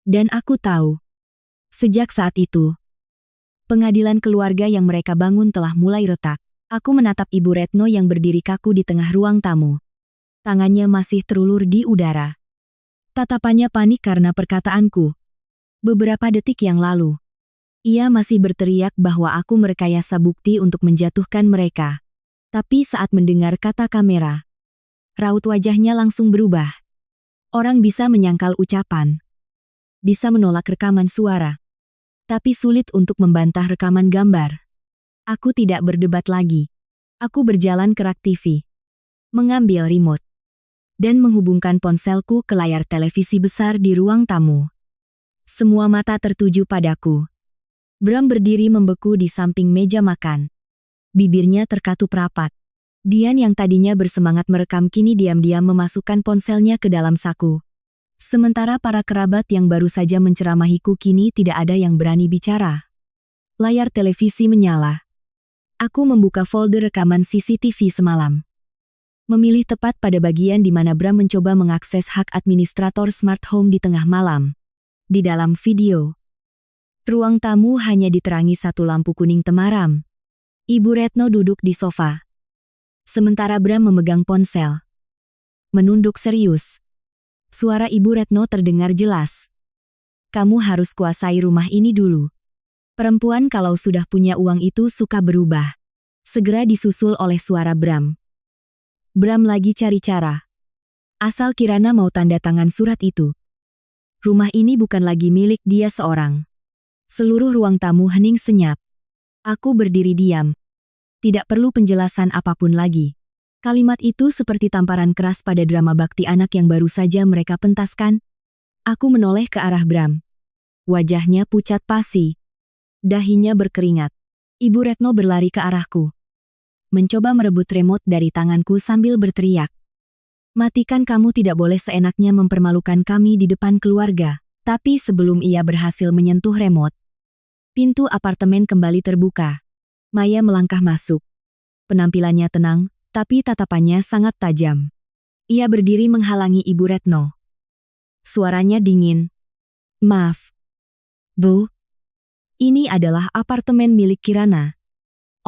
Dan aku tahu. Sejak saat itu, pengadilan keluarga yang mereka bangun telah mulai retak. Aku menatap Ibu Retno yang berdiri kaku di tengah ruang tamu. Tangannya masih terulur di udara. Tatapannya panik karena perkataanku. Beberapa detik yang lalu, ia masih berteriak bahwa aku merekayasa bukti untuk menjatuhkan mereka. Tapi saat mendengar kata kamera, raut wajahnya langsung berubah. Orang bisa menyangkal ucapan, bisa menolak rekaman suara, tapi sulit untuk membantah rekaman gambar. Aku tidak berdebat lagi. Aku berjalan ke rak TV, mengambil remote, dan menghubungkan ponselku ke layar televisi besar di ruang tamu. Semua mata tertuju padaku. Bram berdiri membeku di samping meja makan. Bibirnya terkatup rapat. Dian yang tadinya bersemangat merekam kini diam-diam memasukkan ponselnya ke dalam saku. Sementara para kerabat yang baru saja menceramahiku kini tidak ada yang berani bicara. Layar televisi menyala. Aku membuka folder rekaman CCTV semalam. Memilih tepat pada bagian di mana Bram mencoba mengakses hak administrator smart home di tengah malam. Di dalam video, ruang tamu hanya diterangi satu lampu kuning temaram. Ibu Retno duduk di sofa. Sementara Bram memegang ponsel. Menunduk serius. Suara Ibu Retno terdengar jelas. Kamu harus kuasai rumah ini dulu. Perempuan kalau sudah punya uang itu suka berubah. Segera disusul oleh suara Bram. Bram lagi cari cara. Asal Kirana mau tanda tangan surat itu. Rumah ini bukan lagi milik dia seorang. Seluruh ruang tamu hening senyap. Aku berdiri diam. Tidak perlu penjelasan apapun lagi. Kalimat itu seperti tamparan keras pada drama bakti anak yang baru saja mereka pentaskan. Aku menoleh ke arah Bram. Wajahnya pucat pasi. Dahinya berkeringat. Ibu Retno berlari ke arahku. Mencoba merebut remote dari tanganku sambil berteriak. Matikan, kamu tidak boleh seenaknya mempermalukan kami di depan keluarga. Tapi sebelum ia berhasil menyentuh remote, pintu apartemen kembali terbuka. Maya melangkah masuk. Penampilannya tenang, tapi tatapannya sangat tajam. Ia berdiri menghalangi Ibu Retno. Suaranya dingin. Maaf, Bu. Ini adalah apartemen milik Kirana.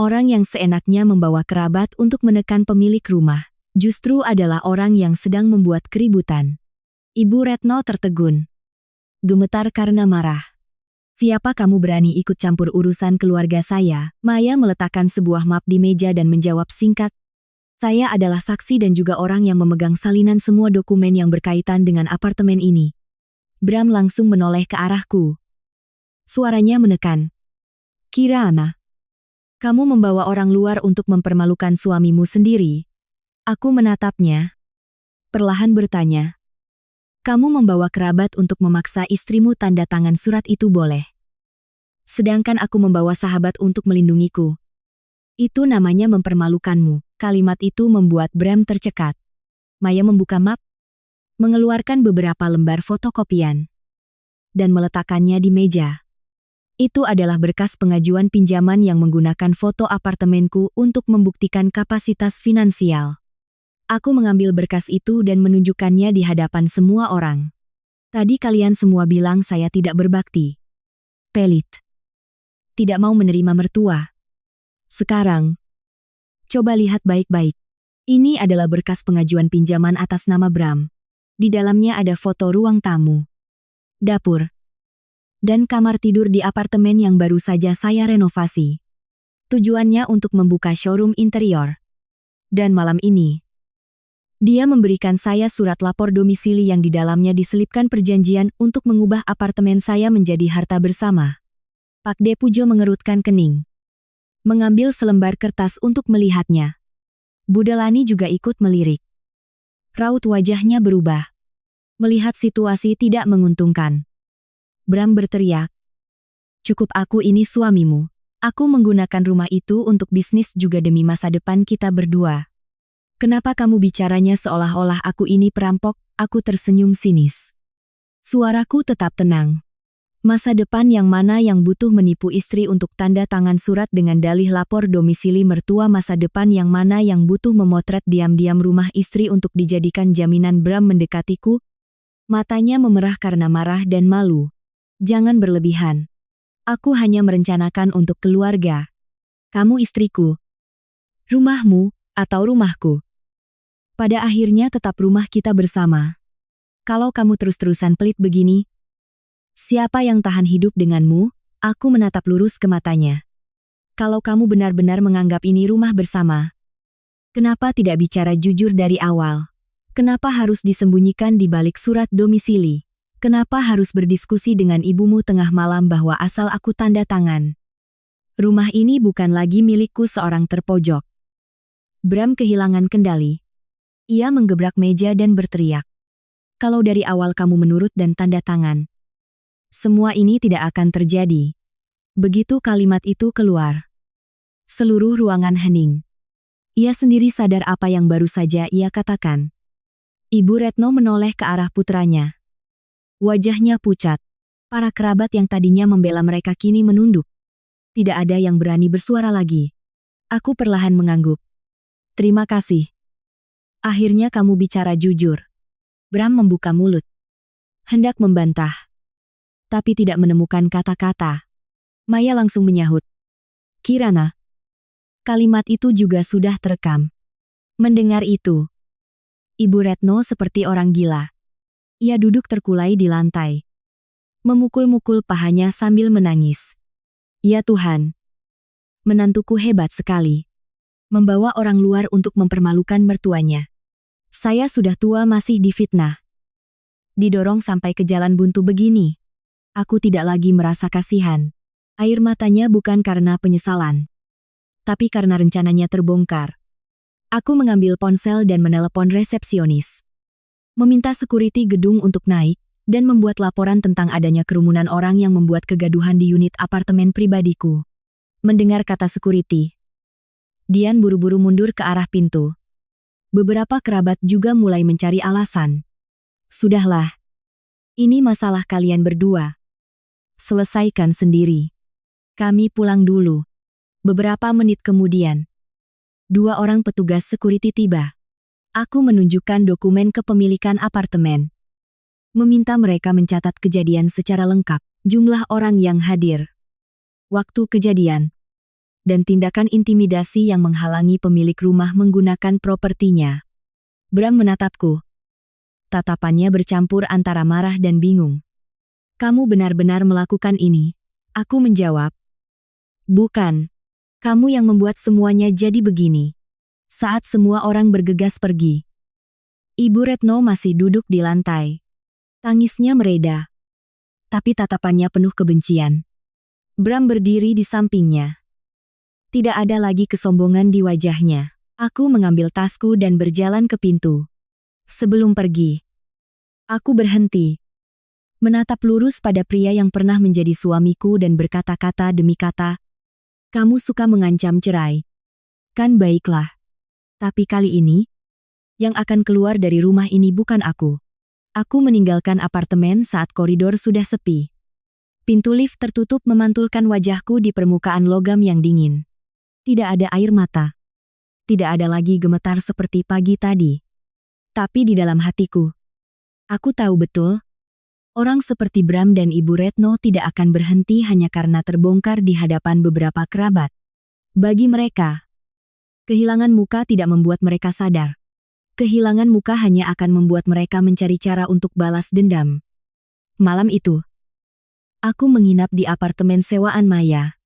Orang yang seenaknya membawa kerabat untuk menekan pemilik rumah, justru adalah orang yang sedang membuat keributan. Ibu Retno tertegun. Gemetar karena marah. Siapa kamu berani ikut campur urusan keluarga saya? Maya meletakkan sebuah map di meja dan menjawab singkat. Saya adalah saksi dan juga orang yang memegang salinan semua dokumen yang berkaitan dengan apartemen ini. Bram langsung menoleh ke arahku. Suaranya menekan. Kirana, kamu membawa orang luar untuk mempermalukan suamimu sendiri. Aku menatapnya. Perlahan bertanya. Kamu membawa kerabat untuk memaksa istrimu tanda tangan surat itu boleh. Sedangkan aku membawa sahabat untuk melindungiku. Itu namanya mempermalukanmu. Kalimat itu membuat Bram tercekat. Maya membuka map, mengeluarkan beberapa lembar fotokopian, dan meletakkannya di meja. Itu adalah berkas pengajuan pinjaman yang menggunakan foto apartemenku untuk membuktikan kapasitas finansial. Aku mengambil berkas itu dan menunjukkannya di hadapan semua orang. Tadi kalian semua bilang saya tidak berbakti. Pelit. Tidak mau menerima mertua. Sekarang, coba lihat baik-baik. Ini adalah berkas pengajuan pinjaman atas nama Bram. Di dalamnya ada foto ruang tamu, dapur, dan kamar tidur di apartemen yang baru saja saya renovasi. Tujuannya untuk membuka showroom interior. Dan malam ini, dia memberikan saya surat lapor domisili yang di dalamnya diselipkan perjanjian untuk mengubah apartemen saya menjadi harta bersama. Pak De Pujo mengerutkan kening. Mengambil selembar kertas untuk melihatnya. Budelani juga ikut melirik. Raut wajahnya berubah. Melihat situasi tidak menguntungkan. Bram berteriak. Cukup, aku ini suamimu. Aku menggunakan rumah itu untuk bisnis juga demi masa depan kita berdua. Kenapa kamu bicaranya seolah-olah aku ini perampok? Aku tersenyum sinis. Suaraku tetap tenang. Masa depan yang mana yang butuh menipu istri untuk tanda tangan surat dengan dalih lapor domisili mertua? Masa depan yang mana yang butuh memotret diam-diam rumah istri untuk dijadikan jaminan? Bram mendekatiku. Matanya memerah karena marah dan malu. Jangan berlebihan. Aku hanya merencanakan untuk keluarga. Kamu istriku. Rumahmu, atau rumahku. Pada akhirnya tetap rumah kita bersama. Kalau kamu terus-terusan pelit begini, siapa yang tahan hidup denganmu? Aku menatap lurus ke matanya. Kalau kamu benar-benar menganggap ini rumah bersama, kenapa tidak bicara jujur dari awal? Kenapa harus disembunyikan di balik surat domisili? Kenapa harus berdiskusi dengan ibumu tengah malam bahwa asal aku tanda tangan? Rumah ini bukan lagi milikku seorang terpojok. Bram kehilangan kendali. Ia menggebrak meja dan berteriak. Kalau dari awal kamu menurut dan tanda tangan, semua ini tidak akan terjadi. Begitu kalimat itu keluar, seluruh ruangan hening. Ia sendiri sadar apa yang baru saja ia katakan. Ibu Retno menoleh ke arah putranya. Wajahnya pucat. Para kerabat yang tadinya membela mereka kini menunduk. Tidak ada yang berani bersuara lagi. Aku perlahan mengangguk. Terima kasih. Akhirnya kamu bicara jujur. Bram membuka mulut. Hendak membantah. Tapi tidak menemukan kata-kata. Maya langsung menyahut. Kirana. Kalimat itu juga sudah terekam. Mendengar itu, Ibu Retno seperti orang gila. Ia duduk terkulai di lantai. Memukul-mukul pahanya sambil menangis. Ya Tuhan. Menantuku hebat sekali. Membawa orang luar untuk mempermalukan mertuanya. Saya sudah tua masih difitnah. Didorong sampai ke jalan buntu begini. Aku tidak lagi merasa kasihan. Air matanya bukan karena penyesalan, tapi karena rencananya terbongkar. Aku mengambil ponsel dan menelepon resepsionis. Meminta security gedung untuk naik, dan membuat laporan tentang adanya kerumunan orang yang membuat kegaduhan di unit apartemen pribadiku. Mendengar kata security, Dian buru-buru mundur ke arah pintu. Beberapa kerabat juga mulai mencari alasan. Sudahlah. Ini masalah kalian berdua. Selesaikan sendiri. Kami pulang dulu. Beberapa menit kemudian, 2 orang petugas security tiba. Aku menunjukkan dokumen kepemilikan apartemen. Meminta mereka mencatat kejadian secara lengkap, jumlah orang yang hadir, waktu kejadian, dan tindakan intimidasi yang menghalangi pemilik rumah menggunakan propertinya. Bram menatapku. Tatapannya bercampur antara marah dan bingung. Kamu benar-benar melakukan ini? Aku menjawab. Bukan. Kamu yang membuat semuanya jadi begini. Saat semua orang bergegas pergi, Ibu Retno masih duduk di lantai. Tangisnya mereda. Tapi tatapannya penuh kebencian. Bram berdiri di sampingnya. Tidak ada lagi kesombongan di wajahnya. Aku mengambil tasku dan berjalan ke pintu. Sebelum pergi, aku berhenti. Menatap lurus pada pria yang pernah menjadi suamiku dan berkata-kata demi kata, kamu suka mengancam cerai. Kan baiklah. Tapi kali ini, yang akan keluar dari rumah ini bukan aku. Aku meninggalkan apartemen saat koridor sudah sepi. Pintu lift tertutup memantulkan wajahku di permukaan logam yang dingin. Tidak ada air mata. Tidak ada lagi gemetar seperti pagi tadi. Tapi di dalam hatiku, aku tahu betul, orang seperti Bram dan Ibu Retno tidak akan berhenti hanya karena terbongkar di hadapan beberapa kerabat. Bagi mereka, kehilangan muka tidak membuat mereka sadar. Kehilangan muka hanya akan membuat mereka mencari cara untuk balas dendam. Malam itu, aku menginap di apartemen sewaan Maya.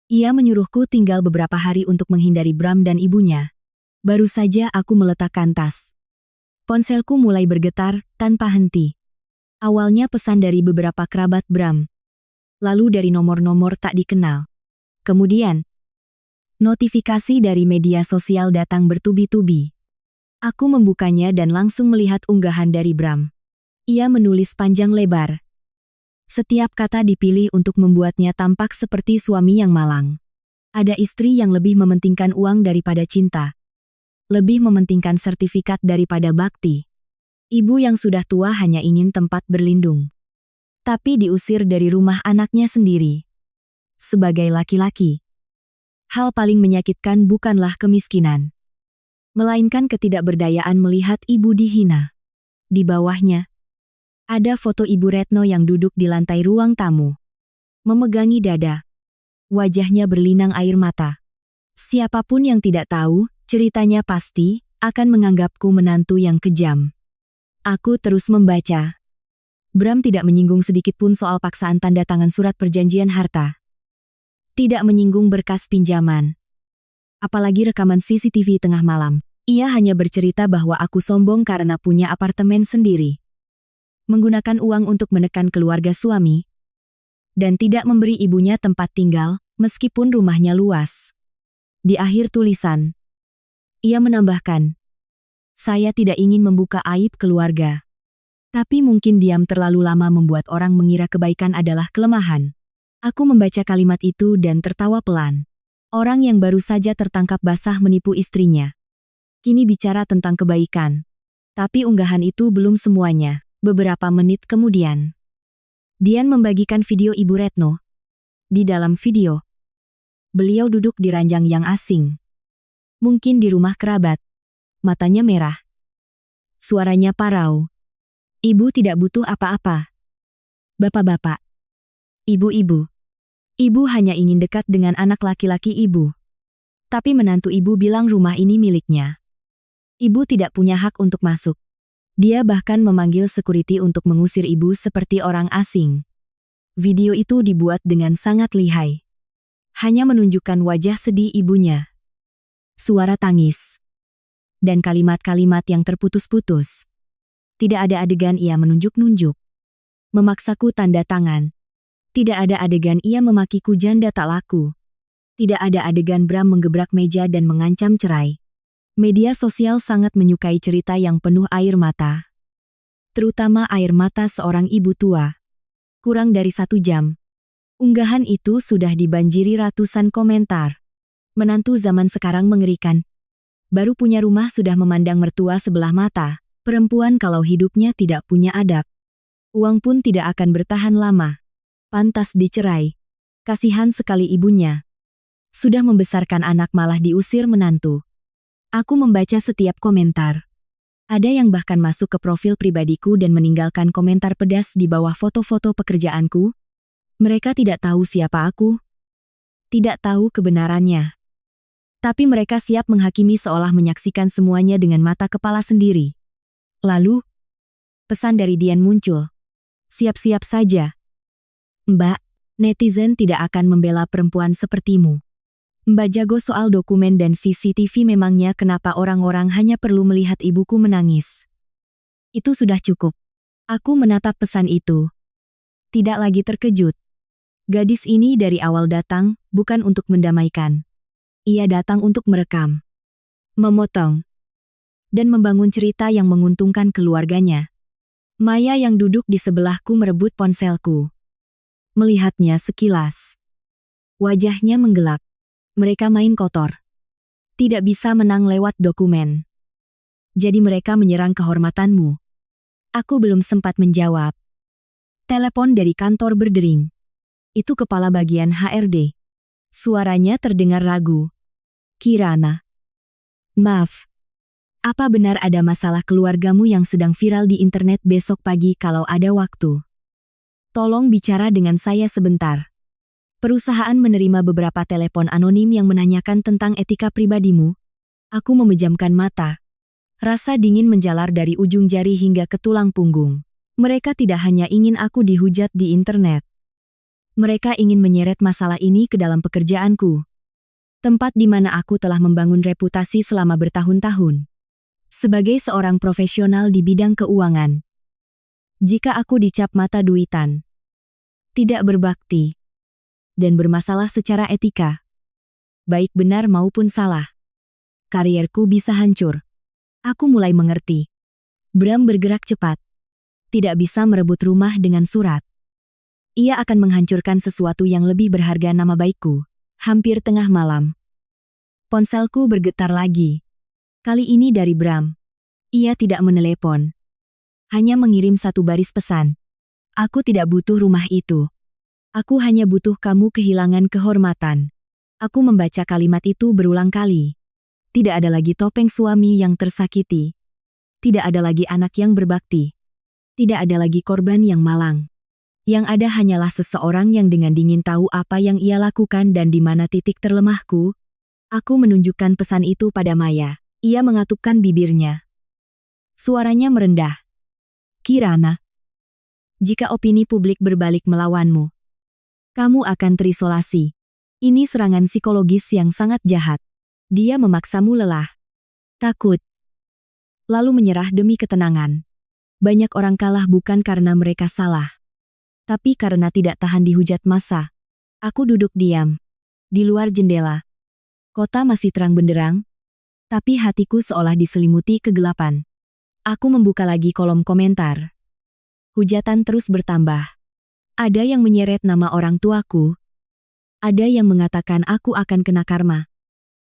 Ia menyuruhku tinggal beberapa hari untuk menghindari Bram dan ibunya. Baru saja aku meletakkan tas. Ponselku mulai bergetar tanpa henti. Awalnya pesan dari beberapa kerabat Bram. Lalu dari nomor-nomor tak dikenal. Kemudian, notifikasi dari media sosial datang bertubi-tubi. Aku membukanya dan langsung melihat unggahan dari Bram. Ia menulis panjang lebar. Setiap kata dipilih untuk membuatnya tampak seperti suami yang malang. Ada istri yang lebih mementingkan uang daripada cinta. Lebih mementingkan sertifikat daripada bakti. Ibu yang sudah tua hanya ingin tempat berlindung. Tapi diusir dari rumah anaknya sendiri. Sebagai laki-laki, hal paling menyakitkan bukanlah kemiskinan, melainkan ketidakberdayaan melihat ibu dihina. Di bawahnya, ada foto Ibu Retno yang duduk di lantai ruang tamu. Memegangi dada. Wajahnya berlinang air mata. Siapapun yang tidak tahu, ceritanya pasti akan menganggapku menantu yang kejam. Aku terus membaca. Bram tidak menyinggung sedikitpun soal paksaan tanda tangan surat perjanjian harta. Tidak menyinggung berkas pinjaman. Apalagi rekaman CCTV tengah malam. Ia hanya bercerita bahwa aku sombong karena punya apartemen sendiri. Menggunakan uang untuk menekan keluarga suami. Dan tidak memberi ibunya tempat tinggal, meskipun rumahnya luas. Di akhir tulisan, ia menambahkan, saya tidak ingin membuka aib keluarga. Tapi mungkin diam terlalu lama membuat orang mengira kebaikan adalah kelemahan. Aku membaca kalimat itu dan tertawa pelan. Orang yang baru saja tertangkap basah menipu istrinya. Kini bicara tentang kebaikan. Tapi unggahan itu belum semuanya. Beberapa menit kemudian, Dian membagikan video Ibu Retno. Di dalam video, beliau duduk di ranjang yang asing. Mungkin di rumah kerabat. Matanya merah. Suaranya parau. Ibu tidak butuh apa-apa. Bapak-bapak. Ibu-ibu. Ibu hanya ingin dekat dengan anak laki-laki ibu. Tapi menantu ibu bilang rumah ini miliknya. Ibu tidak punya hak untuk masuk. Dia bahkan memanggil security untuk mengusir ibu seperti orang asing. Video itu dibuat dengan sangat lihai. Hanya menunjukkan wajah sedih ibunya. Suara tangis. Dan kalimat-kalimat yang terputus-putus. Tidak ada adegan ia menunjuk-nunjuk. Memaksaku tanda tangan. Tidak ada adegan ia memakiku janda tak laku. Tidak ada adegan Bram menggebrak meja dan mengancam cerai. Media sosial sangat menyukai cerita yang penuh air mata. Terutama air mata seorang ibu tua. Kurang dari 1 jam. Unggahan itu sudah dibanjiri ratusan komentar. Menantu zaman sekarang mengerikan. Baru punya rumah sudah memandang mertua sebelah mata. Perempuan kalau hidupnya tidak punya adab. Uang pun tidak akan bertahan lama. Pantas dicerai. Kasihan sekali ibunya. Sudah membesarkan anak malah diusir menantu. Aku membaca setiap komentar. Ada yang bahkan masuk ke profil pribadiku dan meninggalkan komentar pedas di bawah foto-foto pekerjaanku. Mereka tidak tahu siapa aku. Tidak tahu kebenarannya. Tapi mereka siap menghakimi seolah menyaksikan semuanya dengan mata kepala sendiri. Lalu, pesan dari Dian muncul. Siap-siap saja. Mbak, netizen tidak akan membela perempuan sepertimu. Mbak jago soal dokumen dan CCTV, memangnya kenapa orang-orang hanya perlu melihat ibuku menangis? Itu sudah cukup. Aku menatap pesan itu. Tidak lagi terkejut. Gadis ini dari awal datang, bukan untuk mendamaikan. Ia datang untuk merekam, memotong, dan membangun cerita yang menguntungkan keluarganya. Maya yang duduk di sebelahku merebut ponselku. Melihatnya sekilas. Wajahnya menggelap. Mereka main kotor. Tidak bisa menang lewat dokumen. Jadi mereka menyerang kehormatanmu. Aku belum sempat menjawab. Telepon dari kantor berdering. Itu kepala bagian HRD. Suaranya terdengar ragu. Kirana. Maaf. Apa benar ada masalah keluargamu yang sedang viral di internet? Besok pagi kalau ada waktu. Tolong bicara dengan saya sebentar. Perusahaan menerima beberapa telepon anonim yang menanyakan tentang etika pribadimu. Aku memejamkan mata. Rasa dingin menjalar dari ujung jari hingga ke tulang punggung. Mereka tidak hanya ingin aku dihujat di internet. Mereka ingin menyeret masalah ini ke dalam pekerjaanku. Tempat di mana aku telah membangun reputasi selama bertahun-tahun. Sebagai seorang profesional di bidang keuangan. Jika aku dicap mata duitan, tidak berbakti, dan bermasalah secara etika, baik benar maupun salah, karierku bisa hancur. Aku mulai mengerti. Bram bergerak cepat. Tidak bisa merebut rumah dengan surat. Ia akan menghancurkan sesuatu yang lebih berharga, nama baikku. Hampir tengah malam. Ponselku bergetar lagi. Kali ini dari Bram. Ia tidak menelepon. Hanya mengirim 1 baris pesan. Aku tidak butuh rumah itu. Aku hanya butuh kamu kehilangan kehormatan. Aku membaca kalimat itu berulang kali. Tidak ada lagi topeng suami yang tersakiti. Tidak ada lagi anak yang berbakti. Tidak ada lagi korban yang malang. Yang ada hanyalah seseorang yang dengan dingin tahu apa yang ia lakukan dan di mana titik terlemahku. Aku menunjukkan pesan itu pada Maya. Ia mengatupkan bibirnya. Suaranya merendah. Kirana, jika opini publik berbalik melawanmu, kamu akan terisolasi. Ini serangan psikologis yang sangat jahat. Dia memaksamu lelah, takut, lalu menyerah demi ketenangan. Banyak orang kalah bukan karena mereka salah, tapi karena tidak tahan dihujat massa. Aku duduk diam. Di luar jendela, kota masih terang benderang, tapi hatiku seolah diselimuti kegelapan. Aku membuka lagi kolom komentar. Hujatan terus bertambah. Ada yang menyeret nama orang tuaku. Ada yang mengatakan aku akan kena karma.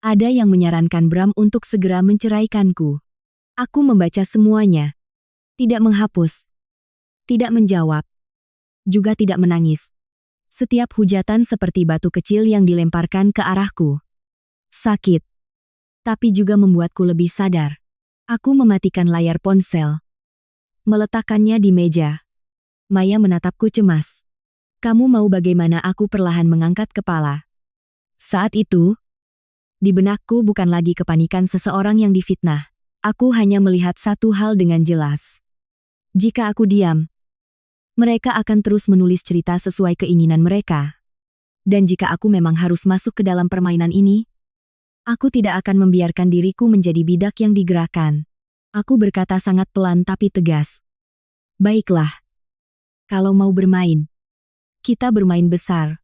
Ada yang menyarankan Bram untuk segera menceraikanku. Aku membaca semuanya. Tidak menghapus. Tidak menjawab. Juga tidak menangis. Setiap hujatan seperti batu kecil yang dilemparkan ke arahku. Sakit. Tapi juga membuatku lebih sadar. Aku mematikan layar ponsel. Meletakkannya di meja. Maya menatapku cemas. Kamu mau bagaimana? Aku perlahan mengangkat kepala. Saat itu, di benakku bukan lagi kepanikan seseorang yang difitnah. Aku hanya melihat satu hal dengan jelas. Jika aku diam, mereka akan terus menulis cerita sesuai keinginan mereka. Dan jika aku memang harus masuk ke dalam permainan ini, aku tidak akan membiarkan diriku menjadi bidak yang digerakkan. Aku berkata sangat pelan tapi tegas. Baiklah. Kalau mau bermain, kita bermain besar.